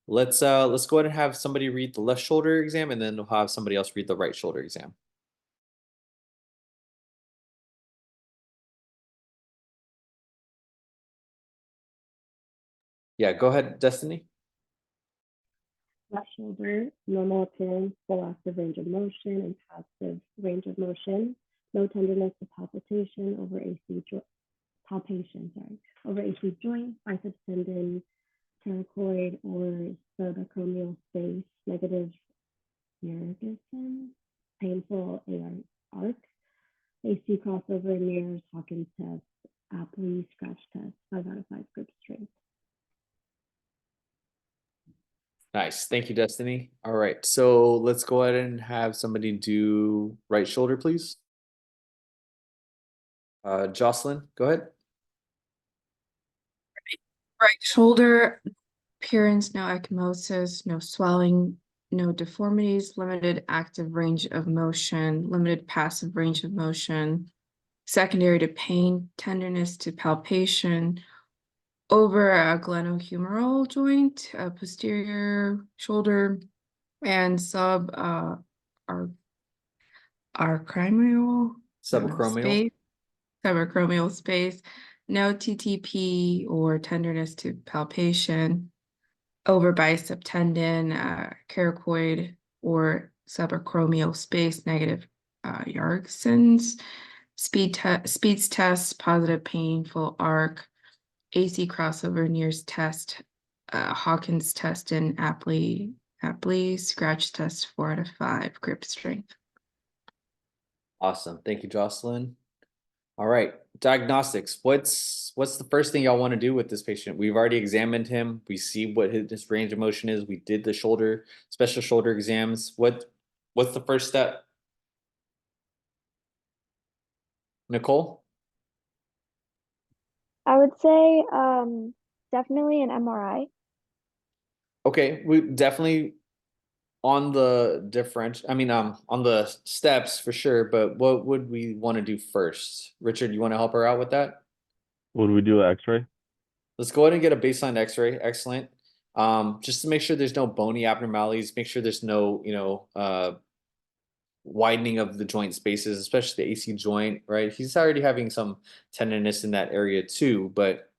Let's go ahead and have somebody read the left shoulder exam, and then we'll have somebody else read the right shoulder exam. Yeah, go ahead, Destiny. Left shoulder, normal appearance, full active range of motion and passive range of motion. No tenderness or palpation over AC joint, biceps tendon, pterygoid or subacromial space, negative nervism, painful arc, AC crossover, mirrors, Hawkins test, Apley scratch test, 5 out of 5 grip strength. Nice. Thank you, Destiny. All right. So let's go ahead and have somebody do right shoulder, please. Jocelyn, go ahead. Right shoulder, appearance, no ecchymosis, no swelling, no deformities, limited active range of motion, limited passive range of motion, secondary to pain, tenderness to palpation, over a glenohumeral joint, posterior shoulder, and subacromial space, no TTP or tenderness to palpation, over bicep tendon, coracoid or subacromial space, negative Yergson's, speeds test, positive painful arc, AC crossover nears test, Hawkins test, and Apley scratch test 4 out of 5 grip strength. Awesome. Thank you, Jocelyn. All right. Diagnostics. What's the first thing y'all want to do with this patient? We've already examined him. We see what his range of motion is. We did the special shoulder exams. What's the first step? Nicole? I would say definitely an MRI. Okay, we definitely on the on the steps for sure, but what would we want to do first? Richard, you want to help her out with that? Would we do an X-ray? Let's go ahead and get a baseline x-ray. Excellent. Just to make sure there's no bony abnormalities, make sure there's no, widening of the joint spaces, especially the AC joint, right? He's already having some tenderness in that area too, but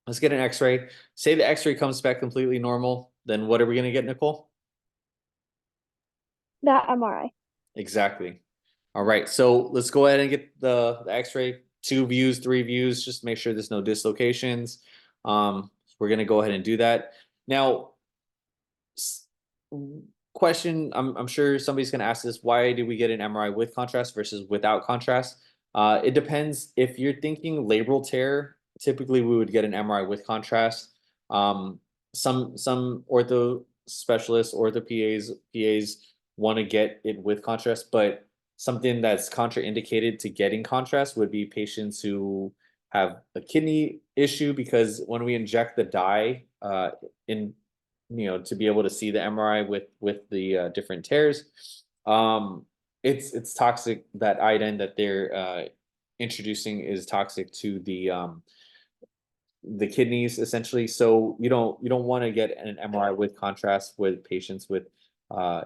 let's get an x-ray. Say the x-ray comes back completely normal, then what are we going to get, Nicole? That MRI. Exactly. All right, so let's go ahead and get the x-ray, 2 views, 3 views, just to make sure there's no dislocations. We're going to go ahead and do that. Now, question, I'm sure somebody's going to ask this, why do we get an MRI with contrast versus without contrast? It depends. If you're thinking labral tear, typically we would get an MRI with contrast. Some ortho specialists, ortho PAs want to get it with contrast, but something that's contraindicated to getting contrast would be patients who have a kidney issue, because when we inject the dye in, to be able to see the MRI with the different tears, it's toxic. That iodine that they're introducing is toxic to the kidneys essentially. So you don't want to get an MRI with contrast with patients with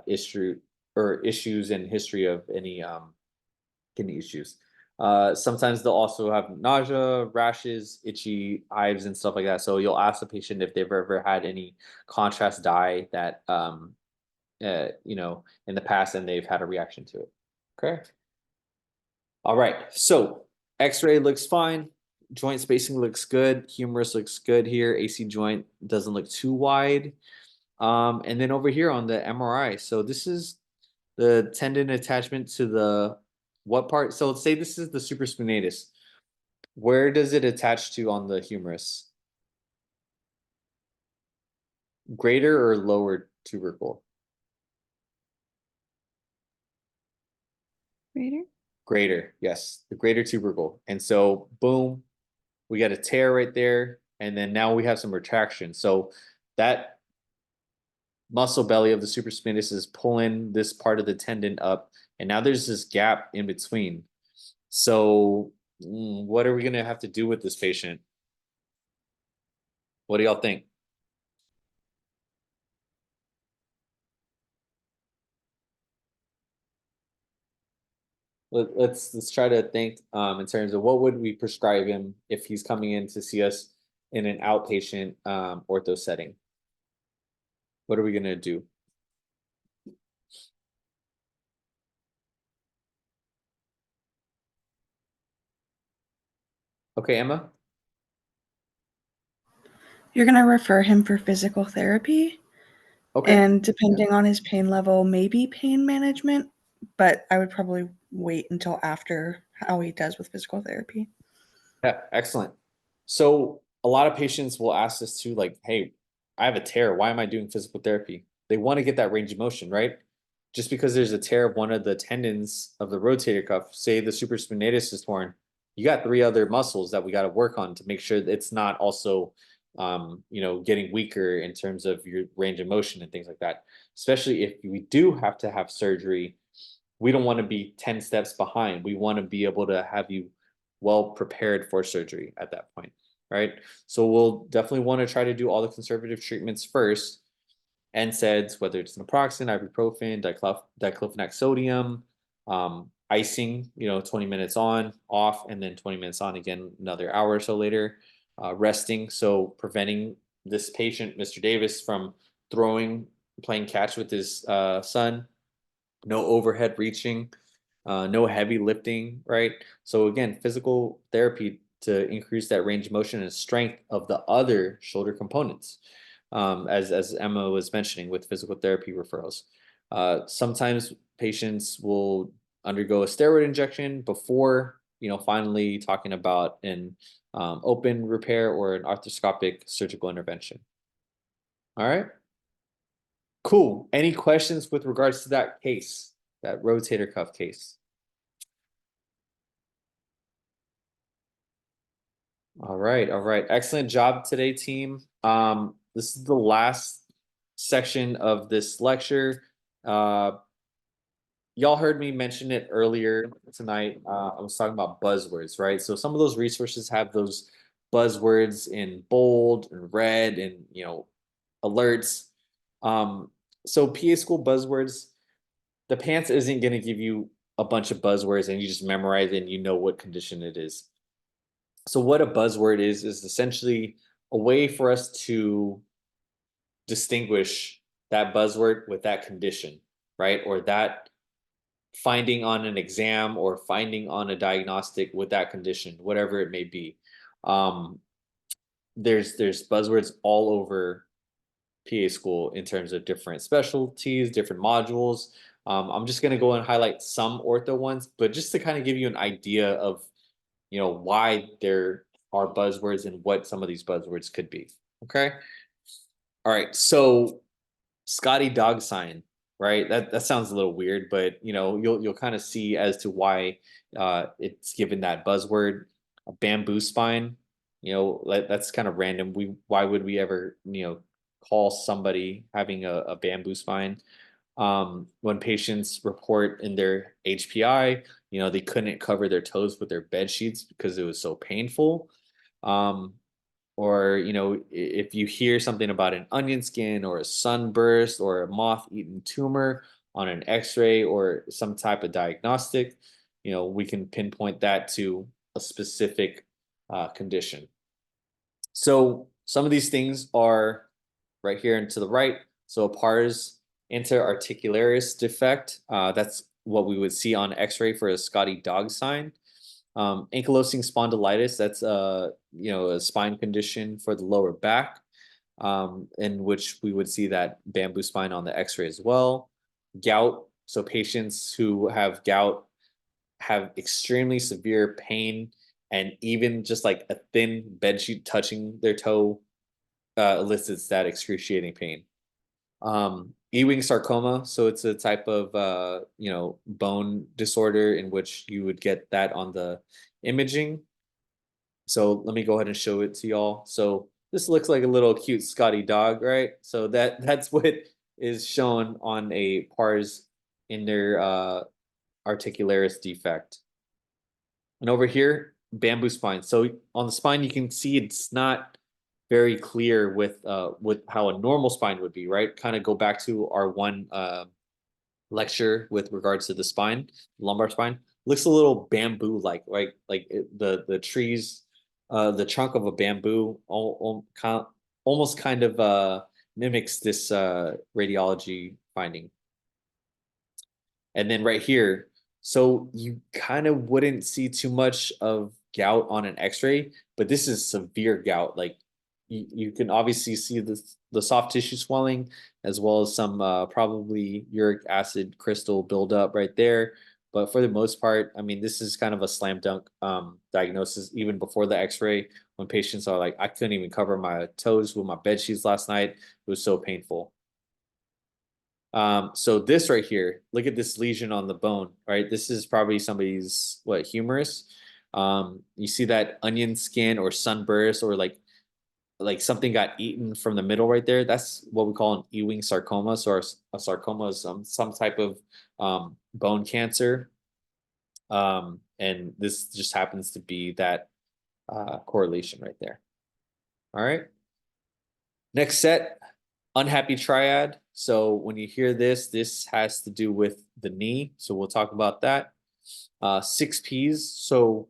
issues and history of any kidney issues. Sometimes they'll also have nausea, rashes, itchy hives, and stuff like that. So you'll ask the patient if they've ever had any contrast dye that in the past, and they've had a reaction to it. Okay. All right. So X-ray looks fine. Joint spacing looks good. Humerus looks good here. AC joint doesn't look too wide. And then over here on the MRI, so this is the tendon attachment to the what part? So let's say this is the supraspinatus. Where does it attach to on the humerus? Greater or lower tubercle? Greater. Greater, yes, the greater tubercle. And so, boom, we got a tear right there, and then now we have some retraction. So that muscle belly of the supraspinatus is pulling this part of the tendon up, and now there's this gap in between. So what are we going to have to do with this patient? What do y'all think? Let's try to think in terms of what would we prescribe him if he's coming in to see us in an outpatient ortho setting. What are we going to do? Okay, Emma? You're going to refer him for physical therapy. Okay. And depending on his pain level, maybe pain management, but I would probably wait until after how he does with physical therapy. Yeah, excellent. So a lot of patients will ask us too, like, hey, I have a tear. Why am I doing physical therapy? They want to get that range of motion, right? Just because there's a tear of one of the tendons of the rotator cuff, say the supraspinatus is torn, you got 3 other muscles that we got to work on to make sure that it's not also getting weaker in terms of your range of motion and things like that. Especially if we do have to have surgery, we don't want to be 10 steps behind. We want to be able to have you well prepared for surgery at that point, right? So we'll definitely want to try to do all the conservative treatments first. NSAIDs, whether it's naproxen, ibuprofen, diclofenac sodium, icing, 20 minutes on, off, and then 20 minutes on again, another hour or so later, resting. So preventing this patient, Mr. Davis, from playing catch with his son, no overhead reaching, no heavy lifting, right? So again, physical therapy to increase that range of motion and strength of the other shoulder components, as Emma was mentioning with physical therapy referrals. Sometimes patients will undergo a steroid injection before, finally talking about an open repair or an arthroscopic surgical intervention. All right. Cool. Any questions with regards to that case, that rotator cuff case? All right, all right. Excellent job today, team. This is the last section of this lecture. Y'all heard me mention it earlier tonight. I was talking about buzzwords, right? So some of those resources have those buzzwords in bold and red and alerts. So PA school buzzwords, the pants isn't going to give you a bunch of buzzwords and you just memorize it and you know what condition it is. So what a buzzword is essentially a way for us to distinguish that buzzword with that condition, right? Or that finding on an exam or finding on a diagnostic with that condition, whatever it may be. There's buzzwords all over PA school in terms of different specialties, different modules. I'm just going to go and highlight some ortho ones, but just to kind of give you an idea of, why there are buzzwords and what some of these buzzwords could be. Okay. All right. So Scotty dog sign, right? That sounds a little weird, but you'll kind of see as to why it's given that buzzword. A bamboo spine, that's kind of random. Why would we ever call somebody having a bamboo spine? When patients report in their HPI, they couldn't cover their toes with their bed sheets because it was so painful. Or if you hear something about an onion skin or a sunburst or a moth-eaten tumor on an x-ray or some type of diagnostic, we can pinpoint that to a specific condition. So some of these things are right here and to the right. So a pars interarticularis defect, that's what we would see on x-ray for a Scotty dog sign. Ankylosing spondylitis, that's a spine condition for the lower back, in which we would see that bamboo spine on the x-ray as well. Gout, so patients who have gout have extremely severe pain, and even just like a thin bed sheet touching their toe elicits that excruciating pain. Ewing sarcoma, so it's a type of bone disorder in which you would get that on the imaging. So let me go ahead and show it to y'all. So this looks like a little cute Scotty dog, right? So that's what is shown on a pars in their articularis defect. And over here, bamboo spine. So on the spine, you can see it's not very clear with how a normal spine would be, right? Kind of go back to our one lecture with regards to the spine, lumbar spine. Looks a little bamboo like, right? Like the trees, the trunk of a bamboo almost kind of mimics this radiology finding. And then right here, so you kind of wouldn't see too much of gout on an x-ray, but this is severe gout. Like you can obviously see the soft tissue swelling as well as some probably uric acid crystal buildup right there. But for the most part, I mean, this is kind of a slam dunk diagnosis even before the x-ray, when patients are like, I couldn't even cover my toes with my bed sheets last night. It was so painful. So this right here, look at this lesion on the bone, right? This is probably somebody's humerus. You see that onion skin or sunburst or like something got eaten from the middle right there. That's what we call an Ewing sarcoma. So a sarcoma is some type of bone cancer. And this just happens to be that correlation right there. All right. Next set, unhappy triad. So when you hear this has to do with the knee. So we'll talk about that. 6 Ps. So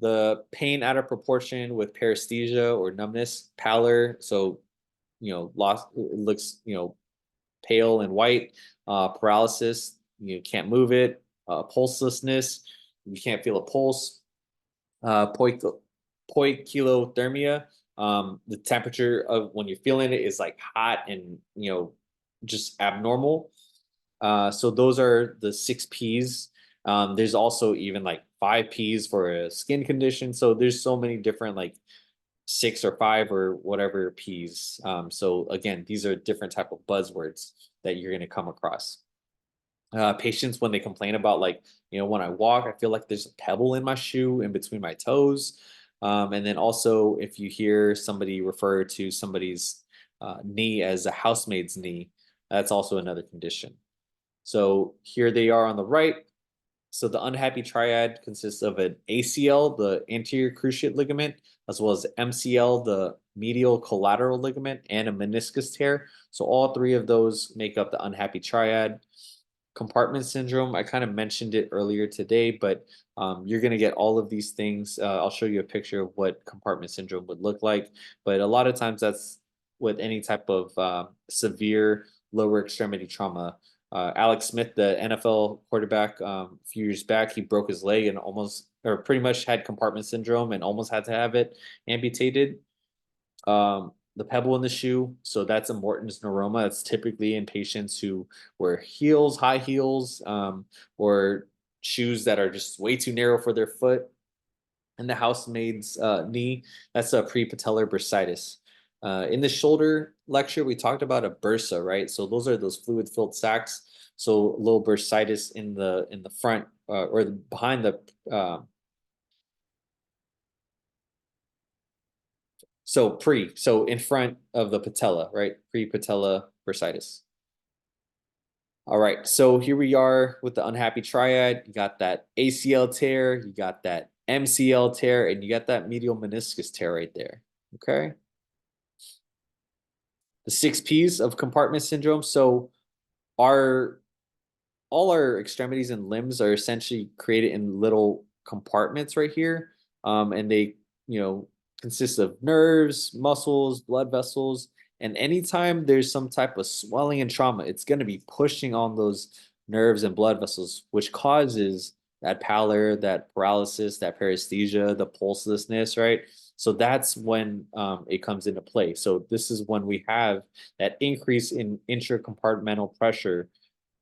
the pain out of proportion with paresthesia or numbness, pallor. So, lost, it looks, pale and white. Paralysis, you can't move it. Pulselessness, you can't feel a pulse. Poikilothermia, the temperature of when you're feeling it is like hot and just abnormal. So those are the 6 Ps. There's also even like 5 Ps for a skin condition. So there's so many different like 6 or 5 or whatever Ps. So again, these are different type of buzzwords that you're going to come across. Patients, when they complain about when I walk, I feel like there's a pebble in my shoe in between my toes. And then also, if you hear somebody refer to somebody's knee as a housemaid's knee, that's also another condition. So here they are on the right. So the unhappy triad consists of an ACL, the anterior cruciate ligament, as well as MCL, the medial collateral ligament, and a meniscus tear. So all three of those make up the unhappy triad. Compartment syndrome, I kind of mentioned it earlier today, but you're going to get all of these things. I'll show you a picture of what compartment syndrome would look like. But a lot of times that's with any type of severe lower extremity trauma. Alex Smith, the NFL quarterback, a few years back, he broke his leg and almost, or pretty much had compartment syndrome and almost had to have it amputated. The pebble in the shoe, so that's a Morton's neuroma. That's typically in patients who wear heels, high heels, or shoes that are just way too narrow for their foot. And the housemaid's knee, that's a prepatellar bursitis. In the shoulder lecture, we talked about a bursa, right? So those are those fluid-filled sacs. So a little bursitis in the front or behind the so in front of the patella, right? Pre-patella bursitis. All right, so here we are with the unhappy triad. You got that ACL tear, you got that MCL tear, and you got that medial meniscus tear right there. Okay. The 6 P's of compartment syndrome. So all our extremities and limbs are essentially created in little compartments right here. And they, consist of nerves, muscles, blood vessels. And anytime there's some type of swelling and trauma, it's going to be pushing on those nerves and blood vessels, which causes that pallor, that paralysis, that paresthesia, the pulselessness, right? So that's when it comes into play. So this is when we have that increase in intracompartmental pressure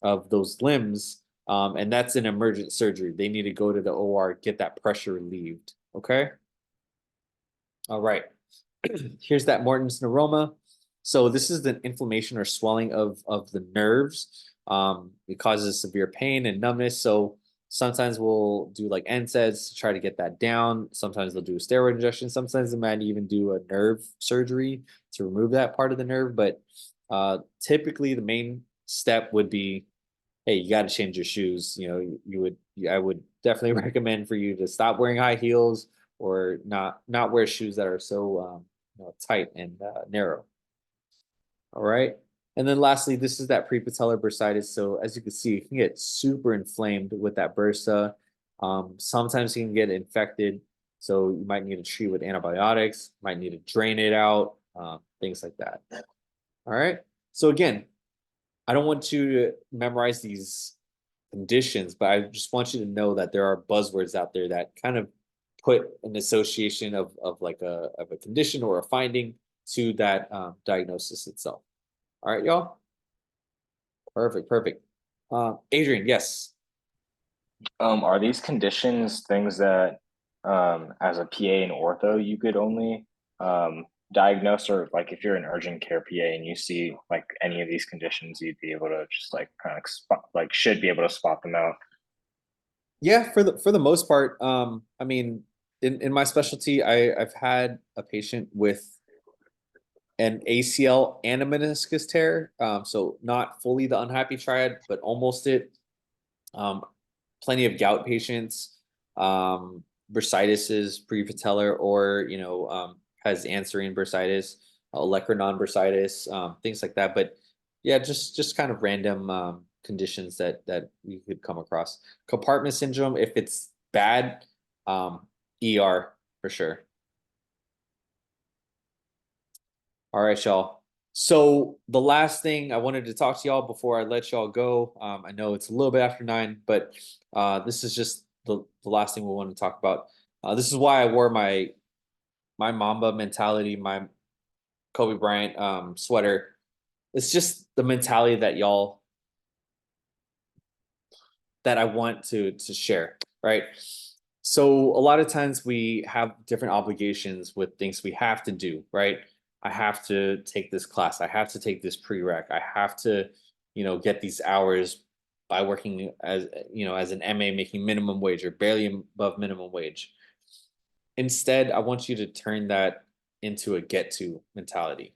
of those limbs, and that's an emergent surgery. They need to go to the OR, get that pressure relieved. Okay. All right. Here's that Morton's neuroma. So this is the inflammation or swelling of the nerves. It causes severe pain and numbness. So sometimes we'll do like NSAIDs to try to get that down. Sometimes they'll do a steroid injection. Sometimes they might even do a nerve surgery to remove that part of the nerve. But typically the main step would be, hey, you got to change your shoes. I would definitely recommend for you to stop wearing high heels or not wear shoes that are so tight and narrow. All right. And then lastly, this is that prepatellar bursitis. So as you can see, it can get super inflamed with that bursa. Sometimes you can get infected. So you might need to treat with antibiotics, might need to drain it out, things like that. All right. So again, I don't want you to memorize these conditions, but I just want you to know that there are buzzwords out there that kind of put an association of like a condition or a finding to that diagnosis itself. All right, y'all. Perfect. Adrian, yes. Are these conditions things that as a PA in ortho you could only diagnose, or like if you're an urgent care PA and you see like any of these conditions, you'd be able to just like kind of should be able to spot them out? Yeah, for the most part. I mean, in my specialty, I've had a patient with an ACL and a meniscus tear. So not fully the unhappy triad, but almost it. Plenty of gout patients, bursitis is prepatellar, or has anserine bursitis, olecranon bursitis, things like that. But yeah, just kind of random conditions that you could come across. Compartment syndrome, if it's bad, ER for sure. All right, y'all. So the last thing I wanted to talk to y'all before I let y'all go, I know it's a little bit after 9, but this is just the last thing we want to talk about. This is why I wore my Mamba mentality, my Kobe Bryant sweater. It's just the mentality that I want to share, right? So a lot of times we have different obligations with things we have to do, right? I have to take this class. I have to take this prereq. I have to, get these hours by working as an MA making minimum wage or barely above minimum wage. instead, I want you to turn that into a get to mentality.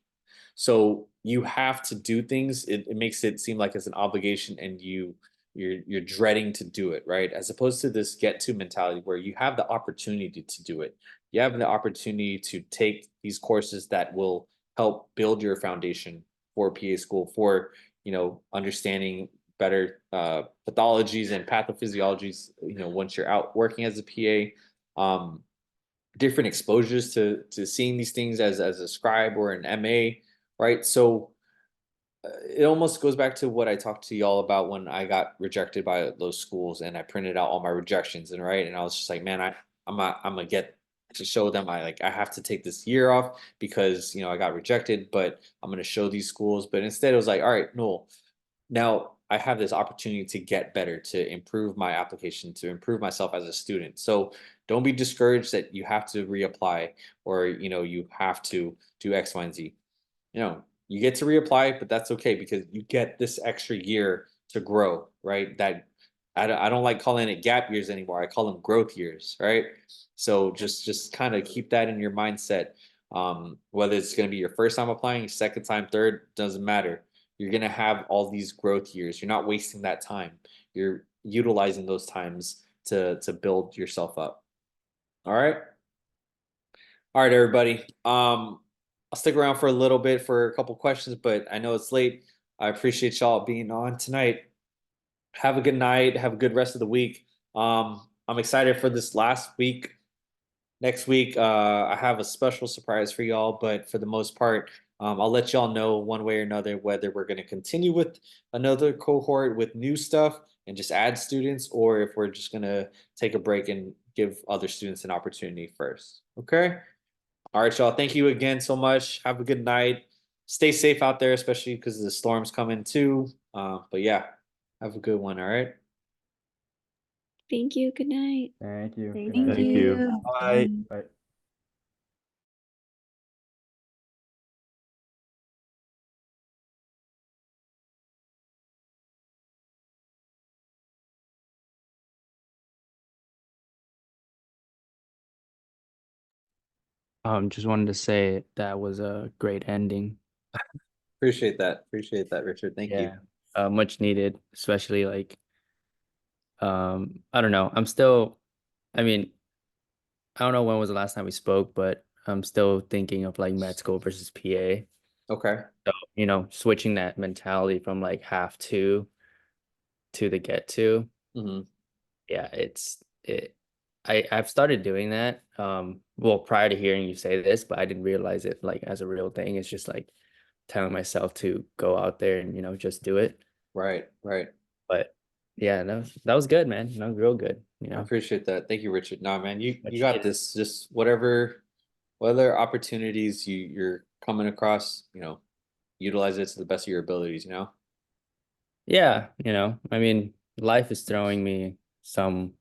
So you have to do things. It makes it seem like it's an obligation and you're dreading to do it, right? As opposed to this get to mentality where you have the opportunity to do it. You have the opportunity to take these courses that will help build your foundation for PA school, for understanding better pathologies and pathophysiologies, once you're out working as a PA. Different exposures to seeing these things as a scribe or an MA, right? So it almost goes back to what I talked to y'all about when I got rejected by those schools and I printed out all my rejections, and right, and I was just like, man, I'm gonna get to show them I have to take this year off because I got rejected, but I'm gonna show these schools. But instead it was like, all right, no, now I have this opportunity to get better, to improve my application, to improve myself as a student. So don't be discouraged that you have to reapply or you have to do X, Y, and Z. You get to reapply, but that's okay because you get this extra year to grow, right? That I don't like calling it gap years anymore. I call them growth years, right? So just kind of keep that in your mindset. Whether it's going to be your first time applying, second time, third, doesn't matter. You're going to have all these growth years. You're not wasting that time. You're utilizing those times to build yourself up. All right. All right, everybody. I'll stick around for a little bit for a couple questions, but I know it's late. I appreciate y'all being on tonight. Have a good night. Have a good rest of the week. I'm excited for this last week. Next week, I have a special surprise for y'all, but for the most part, I'll let y'all know one way or another whether we're going to continue with another cohort with new stuff and just add students, or if we're just going to take a break and give other students an opportunity first. Okay. All right, y'all. Thank you again so much. Have a good night. Stay safe out there, especially because the storm's coming too. But yeah, have a good one. All right. Thank you. Good night. Thank you. Good Thank night. Thank you. Bye. Bye. Just wanted to say that was a great ending. Appreciate that. Appreciate that, Richard. Thank you. Yeah, much needed, especially like, I don't know. I mean, I don't know when was the last time we spoke, but I'm still thinking of like med school versus PA. Okay. So, switching that mentality from like have to the get to. Mm-hmm. Yeah, I've started doing that. Well, prior to hearing you say this, but I didn't realize it like as a real thing. It's just like telling myself to go out there and just do it. Right. Right. But yeah, no, that was good, man. No, real good. I appreciate that. Thank you, Richard. No, man, you Much got needed. this. Just whatever opportunities you're coming across, utilize it to the best of your abilities. Yeah, I mean, life is throwing me some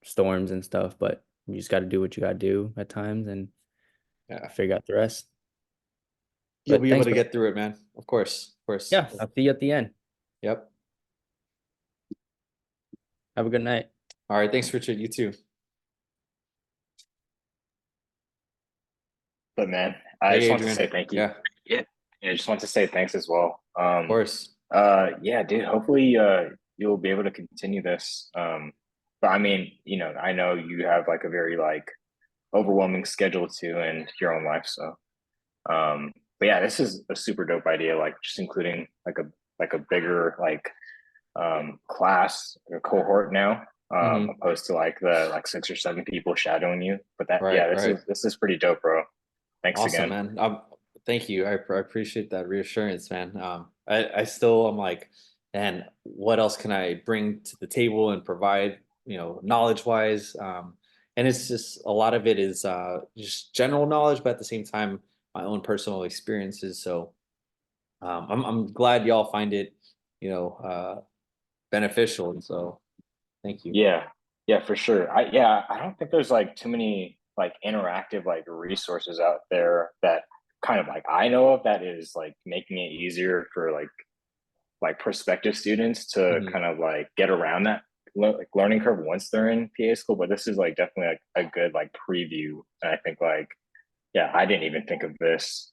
storms and stuff, but you just got to do what you got to do at times and Yeah. figure out the rest. You'll But be able thanks, to bro. get through it, man. Of course. Of course. Yeah, I'll see you at the end. Yep. Have a good night. All right. Thanks, Richard. You too. But man, I Hey, just want to Adrian. say thank you. Yeah. Yeah. I just want to say thanks as well. Of course. Yeah, dude, hopefully you'll be able to continue this. But I mean, I know you have like a very like overwhelming schedule too in your own life. So but yeah, this is a super dope idea, like just including like a bigger like class or cohort now, Mhm. opposed to like the like 6 or 7 people shadowing you. But that Right. yeah, Right. this is pretty dope, bro. Thanks Awesome, again. man. Thank you. I appreciate that reassurance, man. I still I'm like, man, what else can I bring to the table and provide, knowledge wise? And it's just a lot of it is just general knowledge, but at the same time, my own personal experiences. So I'm glad y'all find it, beneficial. And so thank you. Yeah, yeah, for sure. I don't think there's like too many like interactive like resources out there that kind of like I know of that is like making it easier for like prospective students to Mhm. kind of like get around that like learning curve once they're in PA school, but this is like definitely like a good like preview. And I think like, yeah, I didn't even think of this.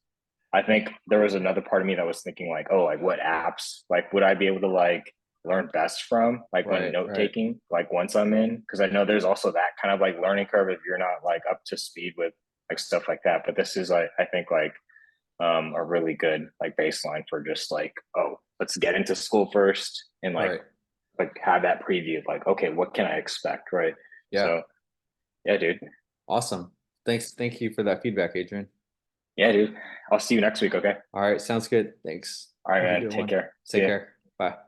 I think there was another part of me that was thinking like, oh, like what apps like would I be able to like learn best from like when Right, note right. taking like once I'm in, because I know there's also that kind of like learning curve if you're not like up to speed with like stuff like that. But this is like I think like a really good like baseline for just like, oh, let's get into school first and Right. like have that preview of like, okay, what can I expect, right? Yeah. So yeah, dude. Awesome. Thank you for that feedback, Adrian. Yeah, dude. I'll see you next week, okay? All right, sounds good. Thanks. All right, Have a man. good Take one. care. See Take ya. care. Bye.